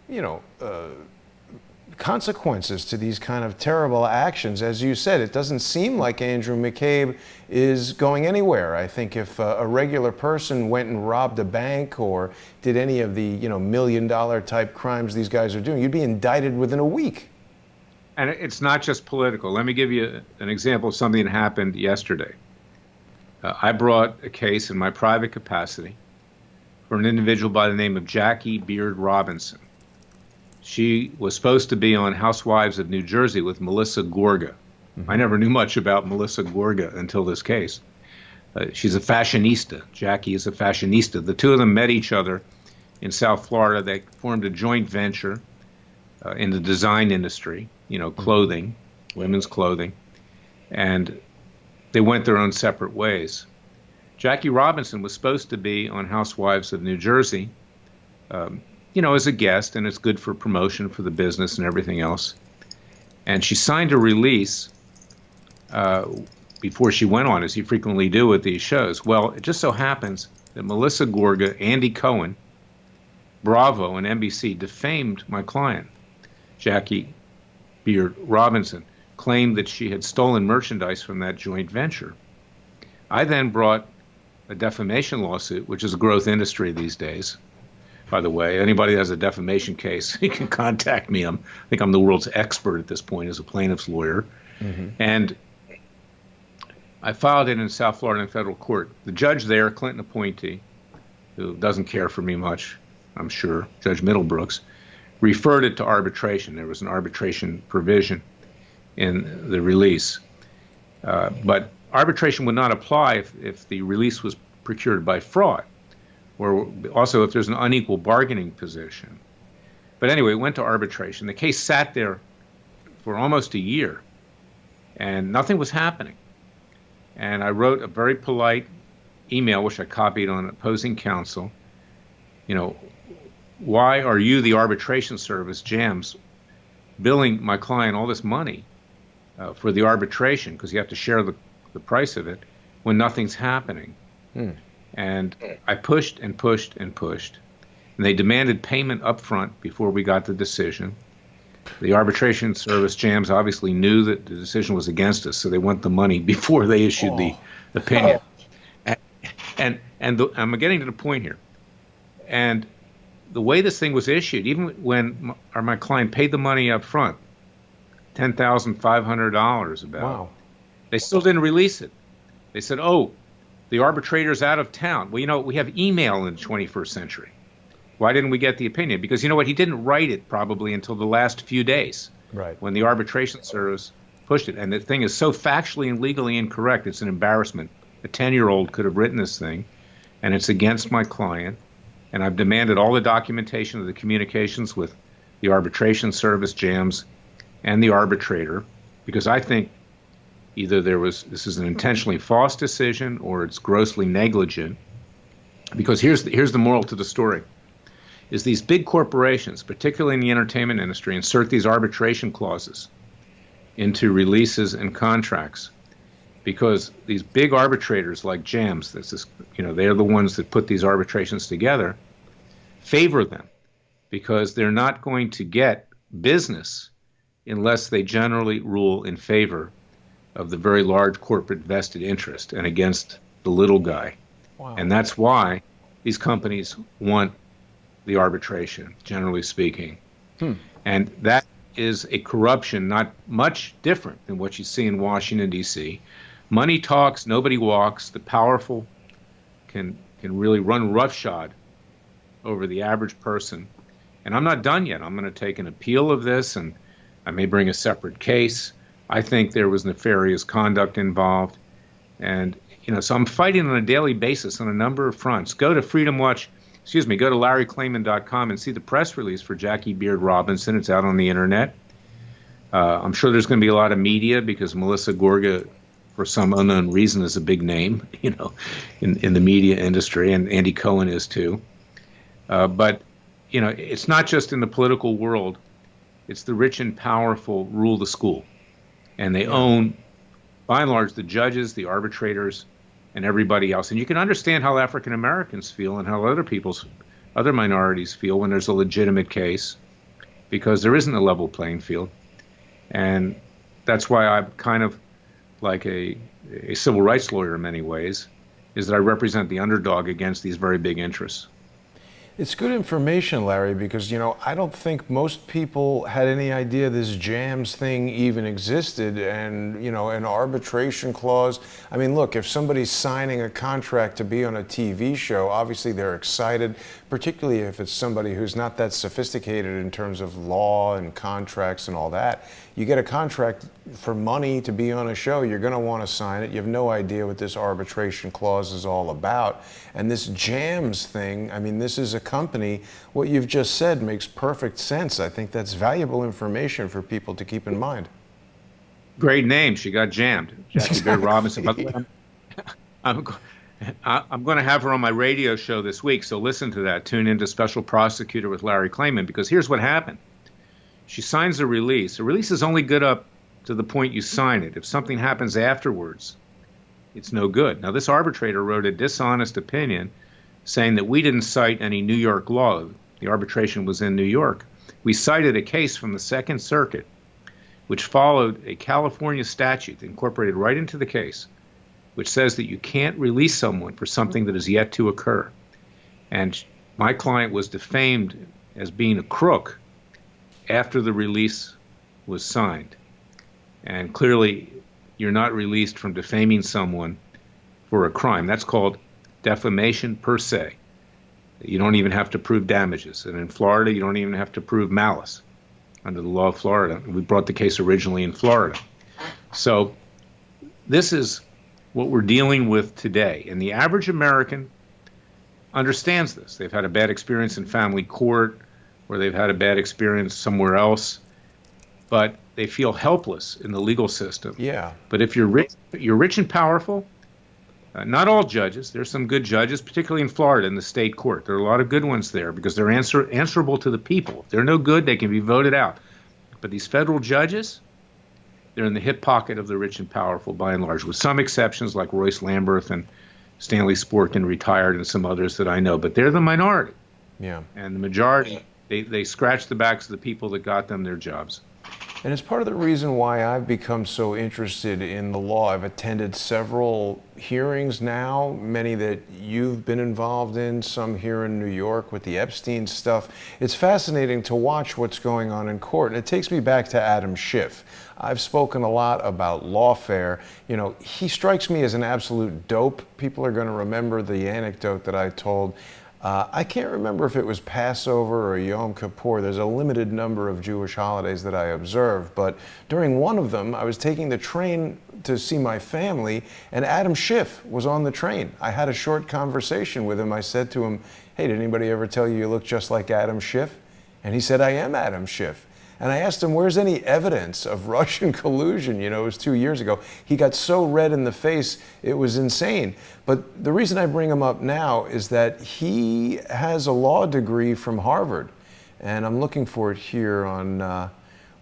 you know, consequences to these kind of terrible actions. As you said, it doesn't seem like Andrew McCabe is going anywhere. I think if a regular person went and robbed a bank or did any of the, you know, $1 million type crimes these guys are doing, you'd be indicted within a week. And it's not just political. Let me give you an example of something that happened yesterday. I brought a case in my private capacity for an individual by the name of Jackie Beard Robinson. She was supposed to be on Housewives of New Jersey with Melissa Gorga. Mm-hmm. I never knew much about Melissa Gorga until this case. She's a fashionista. Jackie is a fashionista. The two of them met each other in South Florida. They formed a joint venture in the design industry, you know, clothing, women's clothing, and they went their own separate ways. Jackie Robinson was supposed to be on Housewives of New Jersey, you know, as a guest, and it's good for promotion for the business and everything else. And she signed a release before she went on, as you frequently do with these shows. Well, it just so happens that Melissa Gorga, Andy Cohen, Bravo, and NBC defamed my client, Jackie Beard Robinson, claimed that she had stolen merchandise from that joint venture. I then brought a defamation lawsuit, which is a growth industry these days. By the way, anybody that has a defamation case, you can contact me. I think I'm the world's expert at this point as a plaintiff's lawyer. Mm-hmm. And I filed it in South Florida in federal court. The judge there, Clinton appointee, who doesn't care for me much, I'm sure, Judge Middlebrooks, referred it to arbitration. There was an arbitration provision in the release. But arbitration would not apply if the release was procured by fraud, or also if there's an unequal bargaining position. But anyway, it went to arbitration. The case sat there for almost a year, and nothing was happening. And I wrote a very polite email, which I copied on opposing counsel. You know, why are you, the arbitration service, JAMS, billing my client all this money for the arbitration, because you have to share the price of it, when nothing's happening? And I pushed and pushed and pushed. And they demanded payment up front before we got the decision. The arbitration service, JAMS, obviously knew that the decision was against us, so they want the money before they issued the opinion. I'm getting to the point here. And the way this thing was issued, even when my client paid the money up front, $10,500 about, wow, they still didn't release it. They said, oh, the arbitrator's out of town. Well, we have email in the 21st century. Why didn't we get the opinion? Because you know what? He didn't write it probably until the last few days, right, when the arbitration service pushed it. And the thing is so factually and legally incorrect, it's an embarrassment. A 10-year-old could have written this thing, and it's against my client. And I've demanded all the documentation of the communications with the arbitration service, JAMS, and the arbitrator, because I think either this is an intentionally false decision or it's grossly negligent. Because here's the moral to the story. Is these big corporations, particularly in the entertainment industry, insert these arbitration clauses into releases and contracts because these big arbitrators like JAMS, they're the ones that put these arbitrations together, favor them because they're not going to get business unless they generally rule in favor of the very large corporate vested interest and against the little guy. wow, And that's why these companies want the arbitration, generally speaking. And that is a corruption not much different than what you see in Washington, D.C. Money talks, nobody walks. The powerful can really run roughshod over the average person. And I'm not done yet. I'm going to take an appeal of this, and I may bring a separate case. I think there was nefarious conduct involved. And, so I'm fighting on a daily basis on a number of fronts. Go to LarryKlayman.com and see the press release for Jackie Beard Robinson. It's out on the internet. I'm sure there's going to be a lot of media because Melissa Gorga, for some unknown reason, is a big name, in the media industry, and Andy Cohen is too. But, it's not just in the political world. It's the rich and powerful rule the school. And they own, by and large, the judges, the arbitrators, and everybody else. And you can understand how African Americans feel and how other minorities feel when there's a legitimate case, because there isn't a level playing field. And that's why I'm kind of like a civil rights lawyer in many ways, is that I represent the underdog against these very big interests. It's good information, Larry, because, I don't think most people had any idea this JAMS thing even existed, and, an arbitration clause. I mean, look, if somebody's signing a contract to be on a TV show, obviously they're excited, particularly if it's somebody who's not that sophisticated in terms of law and contracts and all that. You get a contract for money to be on a show, you're going to want to sign it. You have no idea what this arbitration clause is all about. And this JAMS thing, I mean, this is a company. What you've just said makes perfect sense. I think that's valuable information for people to keep in mind. Great name. She got jammed. Jackie Beard Robinson. By the way, I'm going to have her on my radio show this week, so listen to that. Tune into Special Prosecutor with Larry Klayman, because here's what happened. She signs a release. A release is only good up to the point you sign it. If something happens afterwards, it's no good. Now, this arbitrator wrote a dishonest opinion saying that we didn't cite any New York law. The arbitration was in New York. We cited a case from the Second Circuit, which followed a California statute incorporated right into the case, which says that you can't release someone for something that is yet to occur. And my client was defamed as being a crook after the release was signed. And clearly, you're not released from defaming someone for a crime. That's called defamation per se. You don't even have to prove damages. And in Florida, you don't even have to prove malice under the law of Florida. We brought the case originally in Florida. So this is what we're dealing with today. And the average American understands this. They've had a bad experience in family court, or they've had a bad experience somewhere else, but they feel helpless in the legal system. Yeah. But if you're rich and powerful, not all judges, there's some good judges, particularly in Florida in the state court. There are a lot of good ones there because they're answerable to the people. If they're no good, they can be voted out. But these federal judges, they're in the hip pocket of the rich and powerful by and large, with some exceptions like Royce Lamberth and Stanley Sporkin, retired, and some others that I know. But they're the minority. Yeah. And the majority They scratch the backs of the people that got them their jobs. And it's part of the reason why I've become so interested in the law. I've attended several hearings now, many that you've been involved in, some here in New York with the Epstein stuff. It's fascinating to watch what's going on in court. And it takes me back to Adam Schiff. I've spoken a lot about lawfare. You know, he strikes me as an absolute dope. People are going to remember the anecdote that I told. I can't remember if it was Passover or Yom Kippur. There's a limited number of Jewish holidays that I observe, but during one of them, I was taking the train to see my family, and Adam Schiff was on the train. I had a short conversation with him. I said to him, "Hey, did anybody ever tell you you look just like Adam Schiff?" And he said, "I am Adam Schiff." And I asked him, where's any evidence of Russian collusion? You know, it was 2 years ago. He got so red in the face, it was insane. But the reason I bring him up now is that he has a law degree from Harvard. And I'm looking for it here on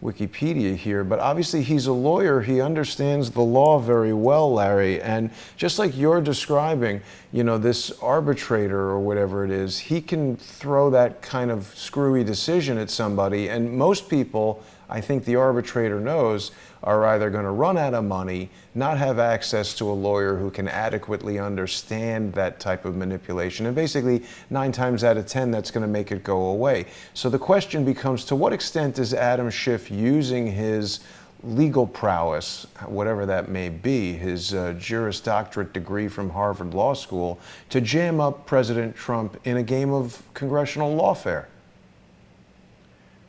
Wikipedia here, but obviously he's a lawyer. He understands the law very well, Larry. And just like you're describing, you know, this arbitrator or whatever it is, he can throw that kind of screwy decision at somebody. And most people, I think the arbitrator knows, are either going to run out of money, not have access to a lawyer who can adequately understand that type of manipulation, and basically 9 times out of 10 that's going to make it go away. So the question becomes, to what extent is Adam Schiff using his legal prowess, whatever that may be, his Juris Doctorate degree from Harvard Law School, to jam up President Trump in a game of congressional lawfare?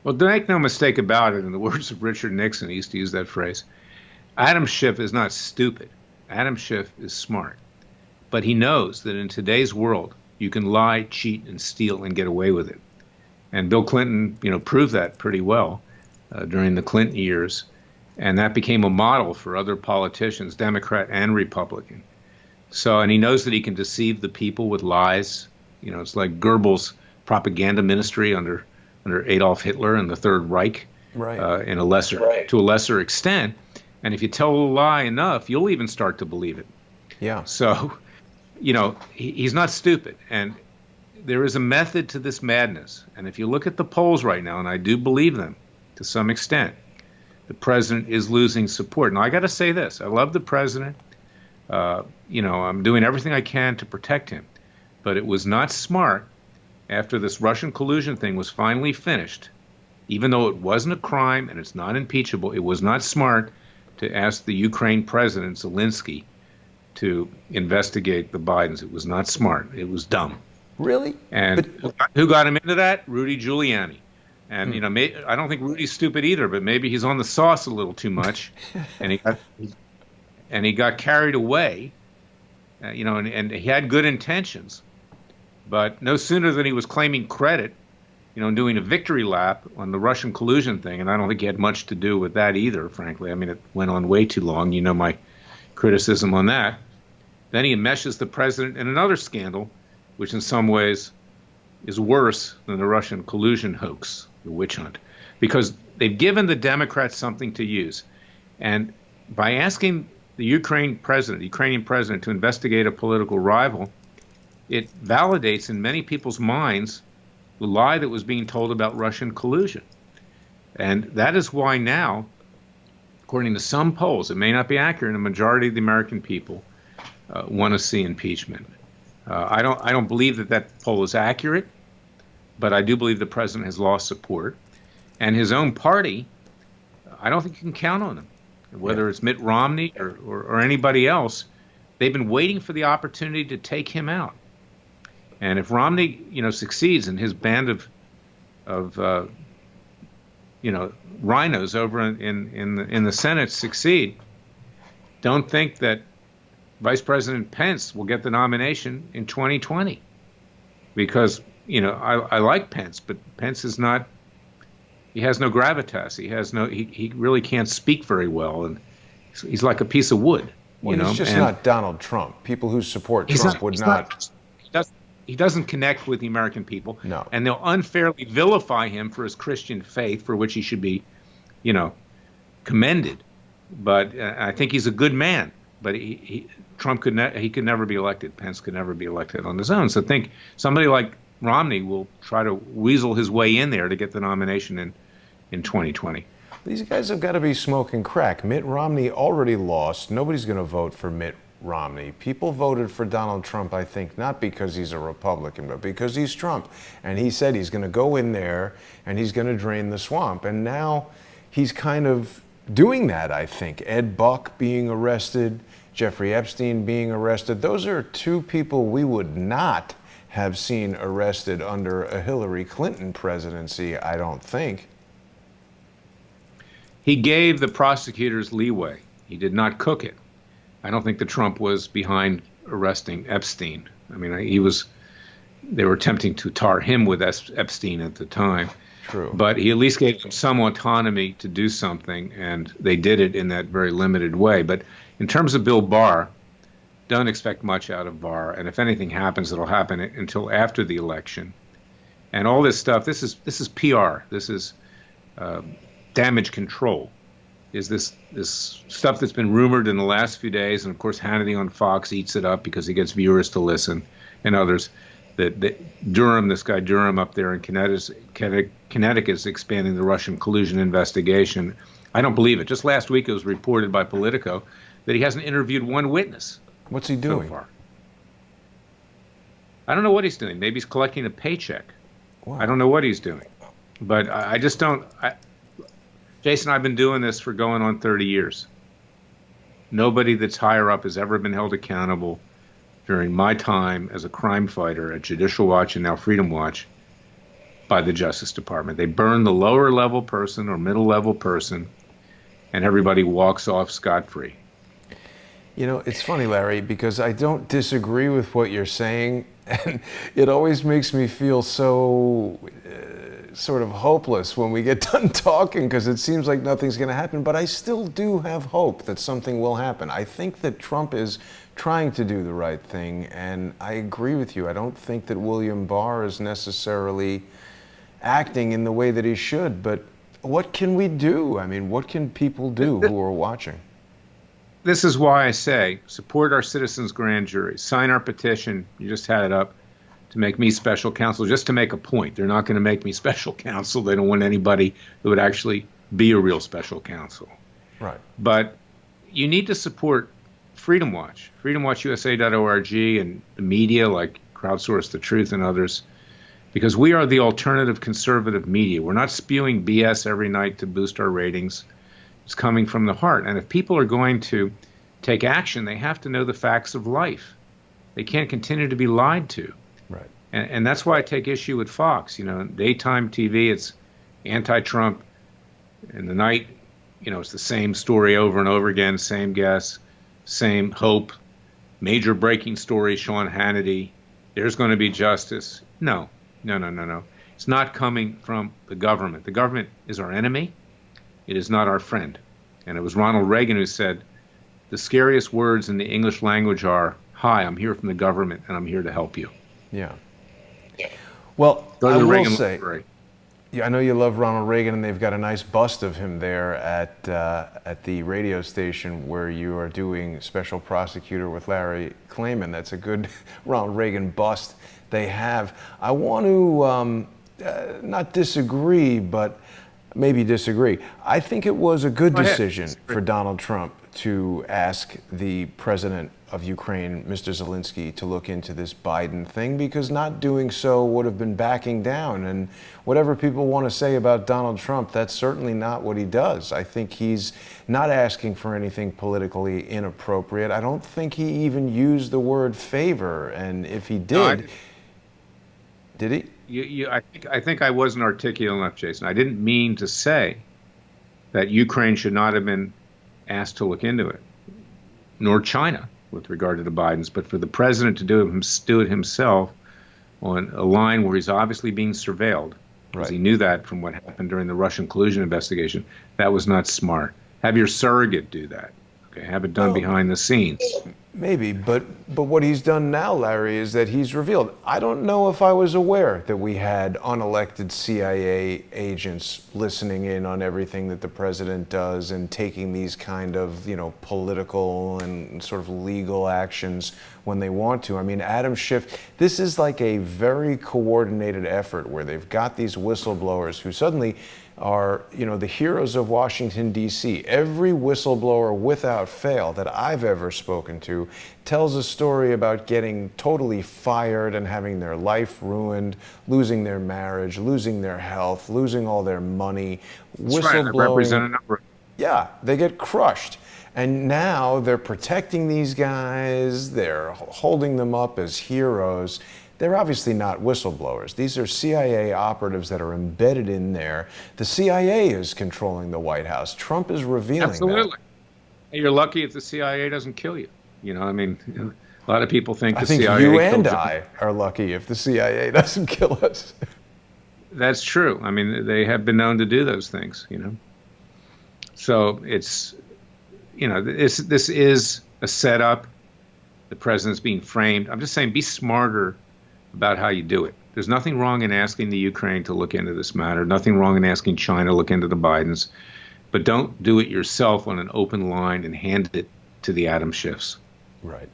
Well, make no mistake about it, in the words of Richard Nixon, he used to use that phrase, Adam Schiff is not stupid. Adam Schiff is smart. But he knows that in today's world, you can lie, cheat, and steal and get away with it. And Bill Clinton, you know, proved that pretty well during the Clinton years. And that became a model for other politicians, Democrat and Republican. So, and he knows that he can deceive the people with lies. You know, it's like Goebbels' propaganda ministry under Adolf Hitler and the Third Reich, right. To a lesser extent. And if you tell a lie enough, you'll even start to believe it. Yeah. So, you know, he's not stupid. And there is a method to this madness. And if you look at the polls right now, and I do believe them to some extent, the president is losing support. Now, I got to say this. I love the president. You know, I'm doing everything I can to protect him. But it was not smart, after this Russian collusion thing was finally finished, even though it wasn't a crime and it's not impeachable, it was not smart to ask the Ukraine president, Zelensky, to investigate the Bidens. It was not smart. It was dumb. Really? And who got him into that? Rudy Giuliani. And, you know, I don't think Rudy's stupid either, but maybe he's on the sauce a little too much. and he got carried away, you know, and he had good intentions. But no sooner than he was claiming credit, you know, doing a victory lap on the Russian collusion thing, and I don't think he had much to do with that either, frankly. I mean, it went on way too long. You know my criticism on that. Then he enmeshes the president in another scandal, which in some ways is worse than the Russian collusion hoax, the witch hunt, because they've given the Democrats something to use. And by asking the Ukrainian president to investigate a political rival, it validates in many people's minds the lie that was being told about Russian collusion. And that is why now, according to some polls, it may not be accurate, a majority of the American people want to see impeachment. I don't believe that poll is accurate, but I do believe the president has lost support. And his own party, I don't think you can count on them. Whether it's Mitt Romney or anybody else, they've been waiting for the opportunity to take him out. And if Romney, you know, succeeds and his band of you know, rhinos over in the Senate succeed, don't think that Vice President Pence will get the nomination in 2020, because, you know, I like Pence, but Pence is not. He has no gravitas. He really can't speak very well, and he's like a piece of wood. Well, he's just not Donald Trump. People who support Trump would not. He doesn't connect with the American people. No. And they'll unfairly vilify him for his Christian faith, for which he should be, you know, commended. But I think he's a good man. But Trump could never be elected. Pence could never be elected on his own. So think somebody like Romney will try to weasel his way in there to get the nomination in 2020. These guys have got to be smoking crack. Mitt Romney already lost. Nobody's going to vote for Mitt Romney. People voted for Donald Trump, I think, not because he's a Republican, but because he's Trump. And he said he's going to go in there and he's going to drain the swamp. And now he's kind of doing that, I think. Ed Buck being arrested, Jeffrey Epstein being arrested. Those are two people we would not have seen arrested under a Hillary Clinton presidency, I don't think. He gave the prosecutors leeway. He did not cook it. I don't think that Trump was behind arresting Epstein. I mean, they were attempting to tar him with Epstein at the time. True. But he at least gave them some autonomy to do something, and they did it in that very limited way. But in terms of Bill Barr, don't expect much out of Barr. And if anything happens, it'll happen until after the election. And all this stuff, this is PR. This is damage control. Is this stuff that's been rumored in the last few days, and of course Hannity on Fox eats it up because he gets viewers to listen, and others. That Durham, this guy Durham up there in Connecticut is expanding the Russian collusion investigation. I don't believe it. Just last week it was reported by Politico that he hasn't interviewed one witness. What's he doing? So far. I don't know what he's doing. Maybe he's collecting a paycheck. Wow. I don't know what he's doing. But I just don't... Jason, I've been doing this for going on 30 years. Nobody that's higher up has ever been held accountable during my time as a crime fighter at Judicial Watch and now Freedom Watch by the Justice Department. They burn the lower level person or middle level person, and everybody walks off scot-free. You know, it's funny, Larry, because I don't disagree with what you're saying, and it always makes me feel so sort of hopeless when we get done talking, because it seems like nothing's going to happen. But I still do have hope that something will happen. I think that Trump is trying to do the right thing, and I agree with you. I don't think that William Barr is necessarily acting in the way that he should. But what can we do? I mean, what can people do who are watching? This is why I say support our citizens' grand jury. Sign our petition. You just had it up. To make me special counsel, just to make a point. They're not going to make me special counsel. They don't want anybody who would actually be a real special counsel. Right. But you need to support Freedom Watch, freedomwatchusa.org, and the media like Crowdsource the Truth and others, because we are the alternative conservative media. We're not spewing BS every night to boost our ratings. It's coming from the heart. And if people are going to take action, they have to know the facts of life. They can't continue to be lied to. Right. And that's why I take issue with Fox. You know, daytime TV, it's anti-Trump. In the night, you know, it's the same story over and over again, same guess, same hope. Major breaking story, Sean Hannity. There's going to be justice. No. It's not coming from the government. The government is our enemy. It is not our friend. And it was Ronald Reagan who said, the scariest words in the English language are, hi, I'm here from the government, and I'm here to help you. Yeah. Well, I will say, library. Yeah, I know you love Ronald Reagan, and they've got a nice bust of him there at the radio station where you are doing Special Prosecutor with Larry Klayman. That's a good Ronald Reagan bust they have. I want to not disagree, but maybe disagree. I think it was a good decision for Donald Trump to ask the president of Ukraine, Mr. Zelensky, to look into this Biden thing, because not doing so would have been backing down. And whatever people want to say about Donald Trump, that's certainly not what he does. I think he's not asking for anything politically inappropriate. I don't think he even used the word favor. And if he did, did he? I think I wasn't articulate enough, Jason. I didn't mean to say that Ukraine should not have been asked to look into it, nor China with regard to the Bidens, but for the president to do it himself on a line where he's obviously being surveilled, because he knew that from what happened during the Russian collusion investigation. That was not smart. Have your surrogate do that. Have it done behind the scenes. Maybe, but what he's done now, Larry, is that he's revealed. I don't know if I was aware that we had unelected CIA agents listening in on everything that the president does and taking these kind of, political and sort of legal actions when they want to. I mean, Adam Schiff, this is like a very coordinated effort where they've got these whistleblowers who suddenly are, the heroes of Washington, D.C. Every whistleblower without fail that I've ever spoken to tells a story about getting totally fired and having their life ruined, losing their marriage, losing their health, losing all their money. That's right. I represent a number. Yeah, they get crushed. And now they're protecting these guys, they're holding them up as heroes. They're obviously not whistleblowers. These are CIA operatives that are embedded in there. The CIA is controlling the White House. Trump is revealing Absolutely. that. You're lucky if the CIA doesn't kill you. A lot of people think I the think CIA you kills and them. I are lucky if the CIA doesn't kill us. That's true. I mean, they have been known to do those things, So it's, this is a setup. The president's being framed. I'm just saying, be smarter about how you do it. There's nothing wrong in asking the Ukraine to look into this matter, nothing wrong in asking China to look into the Bidens, but don't do it yourself on an open line and hand it to the Adam Schiffs. Right.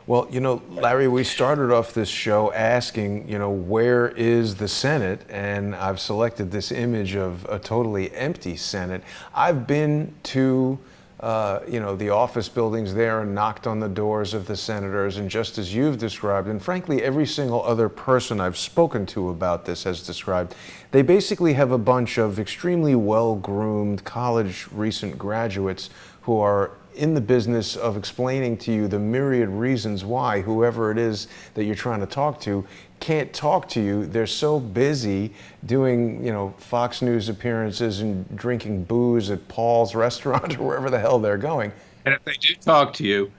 Well, Larry, we started off this show asking, where is the Senate? And I've selected this image of a totally empty Senate. I've been to the office buildings there and knocked on the doors of the senators, and just as you've described, and frankly every single other person I've spoken to about this has described, they basically have a bunch of extremely well-groomed college recent graduates who are in the business of explaining to you the myriad reasons why whoever it is that you're trying to talk to can't talk to you. They're so busy doing, Fox News appearances and drinking booze at Paul's restaurant or wherever the hell they're going. And if they do talk to you,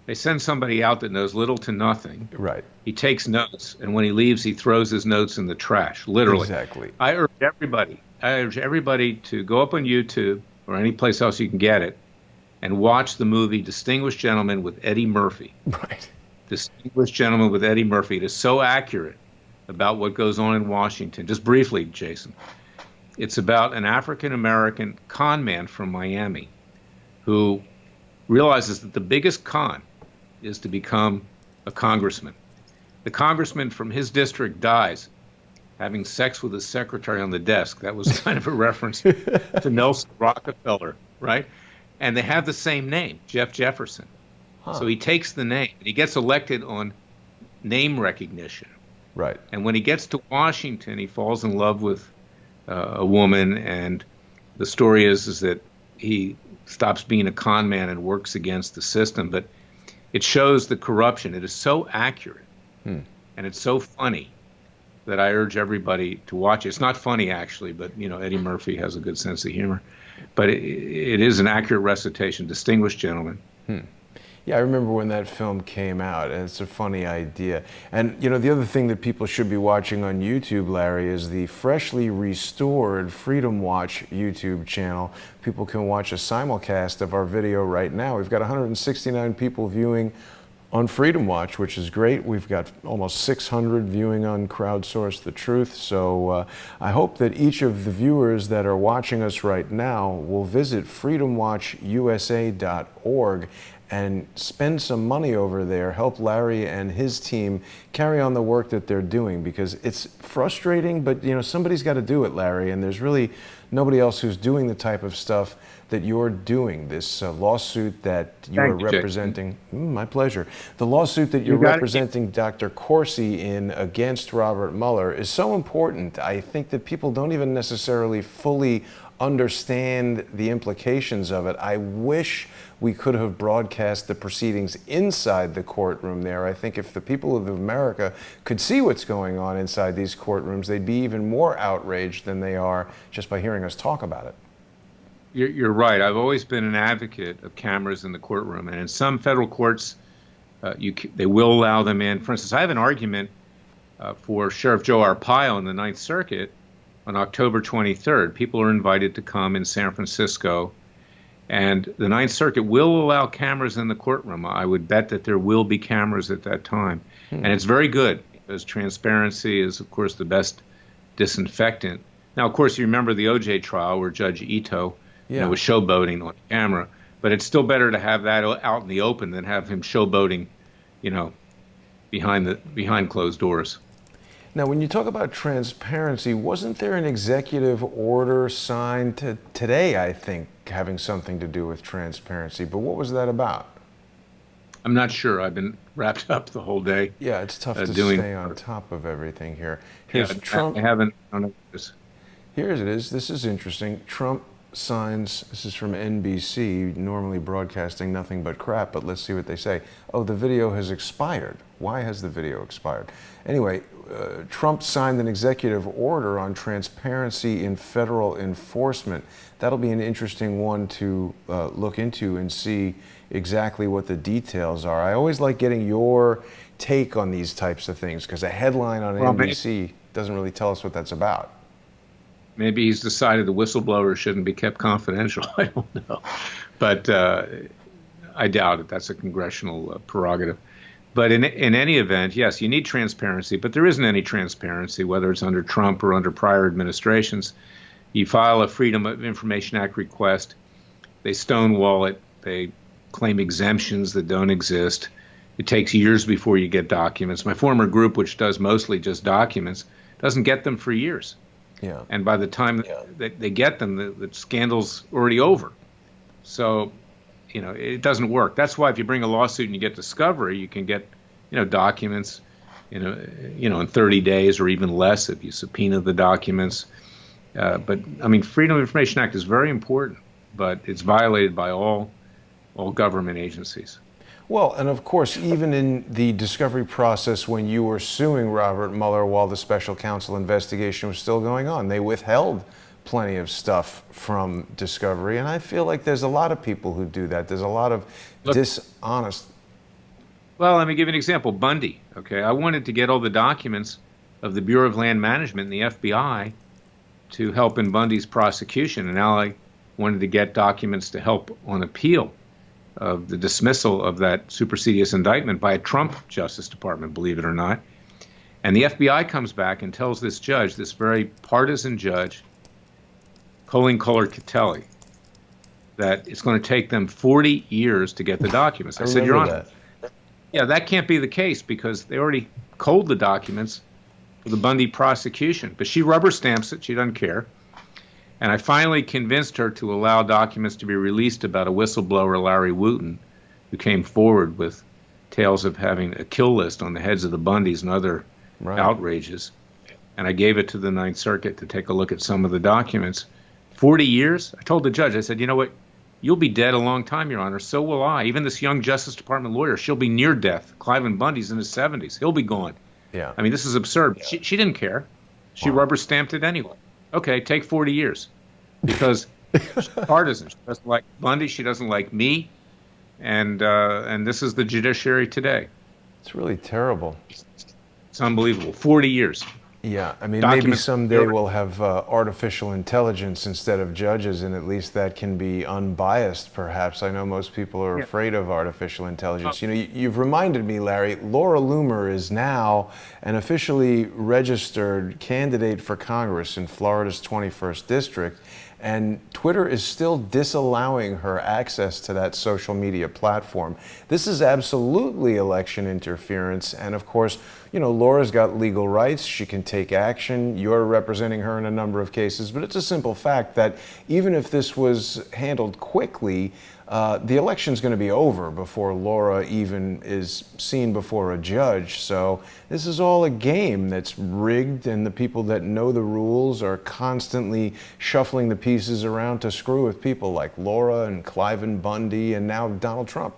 they send somebody out that knows little to nothing. Right. He takes notes, and when he leaves, he throws his notes in the trash, literally. Exactly. I urge everybody to go up on YouTube or any place else you can get it and watch the movie Distinguished Gentleman with Eddie Murphy. Right. Distinguished Gentleman with Eddie Murphy. It is so accurate about what goes on in Washington. Just briefly, Jason, it's about an African-American con man from Miami who realizes that the biggest con is to become a congressman. The congressman from his district dies having sex with his secretary on the desk. That was kind of a reference to Nelson Rockefeller, right? And they have the same name, Jeff Jefferson. So he takes the name. He gets elected on name recognition. Right. And when he gets to Washington, he falls in love with a woman. And the story is that he stops being a con man and works against the system. But it shows the corruption. It is so accurate and it's so funny that I urge everybody to watch it. It's not funny, actually, but, Eddie Murphy has a good sense of humor. But it is an accurate recitation. Distinguished Gentleman. Yeah, I remember when that film came out, and it's a funny idea. And, the other thing that people should be watching on YouTube, Larry, is the freshly restored Freedom Watch YouTube channel. People can watch a simulcast of our video right now. We've got 169 people viewing on Freedom Watch, which is great. We've got almost 600 viewing on Crowdsource the Truth. So I hope that each of the viewers that are watching us right now will visit freedomwatchusa.org and spend some money over there, help Larry and his team carry on the work that they're doing, because it's frustrating, but somebody's got to do it, Larry, and there's really nobody else who's doing the type of stuff that you're doing. This lawsuit that you are representing, my pleasure. The lawsuit that you're representing Dr. Corsi in against Robert Mueller is so important. I think that people don't even necessarily fully understand the implications of it. I wish we could have broadcast the proceedings inside the courtroom there. I think if the people of America could see what's going on inside these courtrooms, they'd be even more outraged than they are just by hearing us talk about it. You're right. I've always been an advocate of cameras in the courtroom, and in some federal courts, they will allow them in. For instance, I have an argument for Sheriff Joe Arpaio in the Ninth Circuit on October 23rd. People are invited to come in San Francisco And the Ninth Circuit will allow cameras in the courtroom. I would bet that there will be cameras at that time. And it's very good, because transparency is, of course, the best disinfectant. Now, of course, you remember the O.J. trial where Judge Ito was showboating on camera. But it's still better to have that out in the open than have him showboating, behind closed doors. Now, when you talk about transparency, wasn't there an executive order signed today, I think, having something to do with transparency? But what was that about? I'm not sure. I've been wrapped up the whole day. Yeah, it's tough to stay on top of everything here. Here's Trump. I don't know this. Here it is. This is interesting. Trump signs, this is from NBC, normally broadcasting nothing but crap, but let's see what they say. Oh, the video has expired. Why has the video expired? Anyway, Trump signed an executive order on transparency in federal enforcement. That'll be an interesting one to look into and see exactly what the details are. I always like getting your take on these types of things, because a headline on NBC doesn't really tell us what that's about. Maybe he's decided the whistleblower shouldn't be kept confidential. I don't know. But I doubt it. That's a congressional prerogative. But in any event, yes, you need transparency, but there isn't any transparency, whether it's under Trump or under prior administrations. You file a Freedom of Information Act request, they stonewall it, they claim exemptions that don't exist. It takes years before you get documents. My former group, which does mostly just documents, doesn't get them for years. Yeah. And by the time they get them, the scandal's already over. So, it doesn't work. That's why if you bring a lawsuit and you get discovery, you can get, documents, in 30 days or even less if you subpoena the documents. But Freedom of Information Act is very important, but it's violated by all government agencies. Well, and of course, even in the discovery process when you were suing Robert Mueller while the special counsel investigation was still going on, they withheld plenty of stuff from discovery. And I feel like there's a lot of people who do that. There's a lot of dishonest. Well, let me give you an example. Bundy, okay? I wanted to get all the documents of the Bureau of Land Management and the FBI to help in Bundy's prosecution. And now I wanted to get documents to help on appeal of the dismissal of that supersedious indictment by a Trump Justice Department, believe it or not. And the FBI comes back and tells this judge, this very partisan judge, Colleen Kohler-Catelli, that it's going to take them 40 years to get the documents. I said, Your Honor, that can't be the case, because they already culled the documents for the Bundy prosecution. But she rubber stamps it. She doesn't care. And I finally convinced her to allow documents to be released about a whistleblower, Larry Wooten, who came forward with tales of having a kill list on the heads of the Bundys and other outrages. And I gave it to the Ninth Circuit to take a look at some of the documents. 40 years? I told the judge, I said, you know what? You'll be dead a long time, Your Honor. So will I. Even this young Justice Department lawyer, she'll be near death. Clyven Bundy's in his 70s. He'll be gone. Yeah. This is absurd. Yeah. She didn't care. She rubber stamped it anyway. Okay, take 40 years. Because she's partisan. She doesn't like Bundy. She doesn't like me. And this is the judiciary today. It's really terrible. It's unbelievable. 40 years. Yeah, maybe someday we'll have artificial intelligence instead of judges, and at least that can be unbiased, perhaps. I know most people are afraid of artificial intelligence. You've reminded me, Larry, Laura Loomer is now an officially registered candidate for Congress in Florida's 21st District, and Twitter is still disallowing her access to that social media platform. This is absolutely election interference, and of course, Laura's got legal rights. She can take action. You're representing her in a number of cases, but it's a simple fact that even if this was handled quickly, the election's going to be over before Laura even is seen before a judge. So this is all a game that's rigged, and the people that know the rules are constantly shuffling the pieces around to screw with people like Laura and Clyven Bundy and now Donald Trump.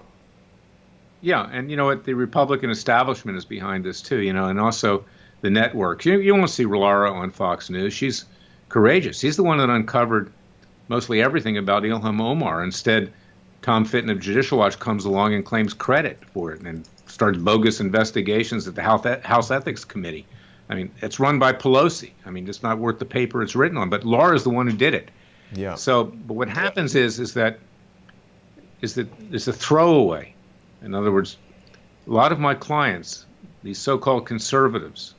Yeah, and you know what? The Republican establishment is behind this too, and also the networks. You won't see Laura on Fox News. She's courageous. He's the one that uncovered mostly everything about Ilhan Omar. Instead, Tom Fitton of Judicial Watch comes along and claims credit for it and starts bogus investigations at the House Ethics Committee. It's run by Pelosi. It's not worth the paper it's written on. But Laura's the one who did it. Yeah. So, but what happens is that is that it's a throwaway. In other words, a lot of my clients, these so-called conservatives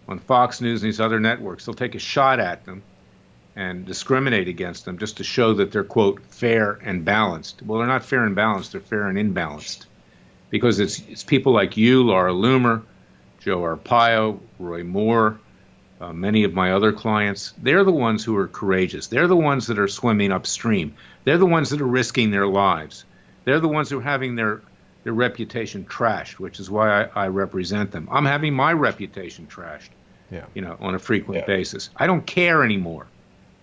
on Fox News and these other networks, they'll take a shot at them and discriminate against them just to show that they're, quote, fair and balanced. Well, they're not fair and balanced, they're fair and imbalanced. Because it's people like you, Laura Loomer, Joe Arpaio, Roy Moore, many of my other clients. They're the ones who are courageous. They're the ones that are swimming upstream. They're the ones that are risking their lives. They're the ones who are having their reputation trashed, which is why I represent them. I'm having my reputation trashed, on a frequent basis. I don't care anymore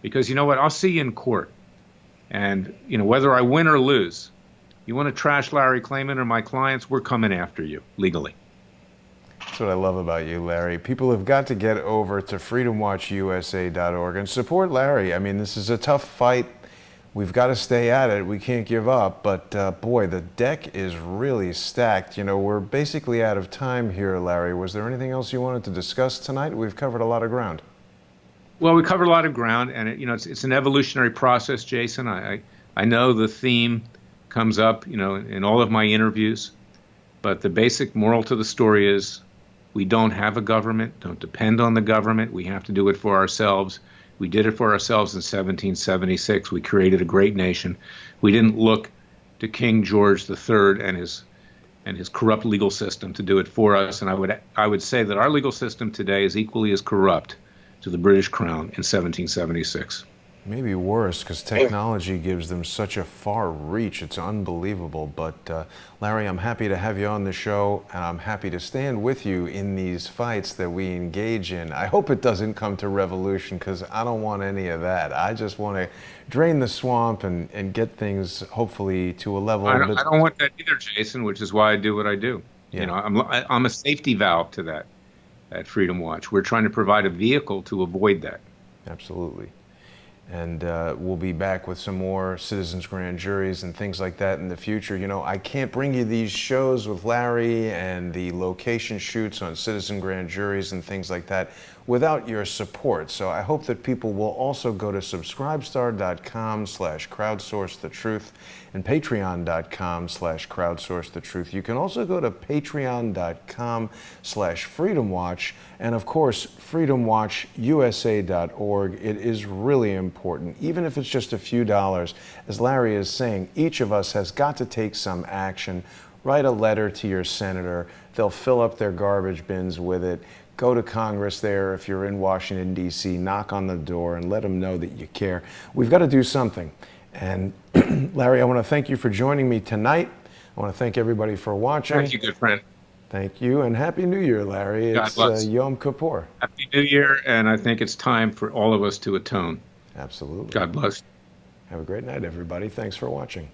because you know what? I'll see you in court. And, whether I win or lose, you want to trash Larry Klayman or my clients, we're coming after you legally. That's what I love about you, Larry. People have got to get over to freedomwatchusa.org and support Larry. I mean, this is a tough fight. We've got to stay at it. We can't give up. But boy, the deck is really stacked. We're basically out of time here, Larry. Was there anything else you wanted to discuss tonight? We've covered a lot of ground. Well, we covered a lot of ground, and it's an evolutionary process, Jason. I know the theme comes up, in all of my interviews, but the basic moral to the story is we don't have a government, don't depend on the government. We have to do it for ourselves. We did it for ourselves in 1776. We created a great nation. We didn't look to King George III and his corrupt legal system to do it for us. And I would say that our legal system today is equally as corrupt to the British Crown in 1776. Maybe worse, because technology gives them such a far reach. It's unbelievable. But Larry, I'm happy to have you on the show, and I'm happy to stand with you in these fights that we engage in. I hope it doesn't come to revolution, because I don't want any of that. I just want to drain the swamp and get things, hopefully, to a level. I don't want that either, Jason, which is why I do what I do. Yeah. I'm a safety valve to that at Freedom Watch. We're trying to provide a vehicle to avoid that. Absolutely. And we'll be back with some more citizens' grand juries and things like that in the future. I can't bring you these shows with Larry and the location shoots on citizen grand juries and things like that without your support. So I hope that people will also go to subscribestar.com/crowdsourcethetruth and patreon.com/crowdsourcethetruth. You can also go to patreon.com/freedomwatch and of course freedomwatchusa.org. It is really important, even if it's just a few dollars. As Larry is saying, each of us has got to take some action. Write a letter to your senator. They'll fill up their garbage bins with it. Go to Congress there if you're in Washington, D.C., knock on the door and let them know that you care. We've got to do something. And Larry, I want to thank you for joining me tonight. I want to thank everybody for watching. Thank you, good friend. Thank you, and Happy New Year, Larry. God bless. It's Yom Kippur. Happy New Year, and I think it's time for all of us to atone. Absolutely. God bless. Have a great night, everybody. Thanks for watching.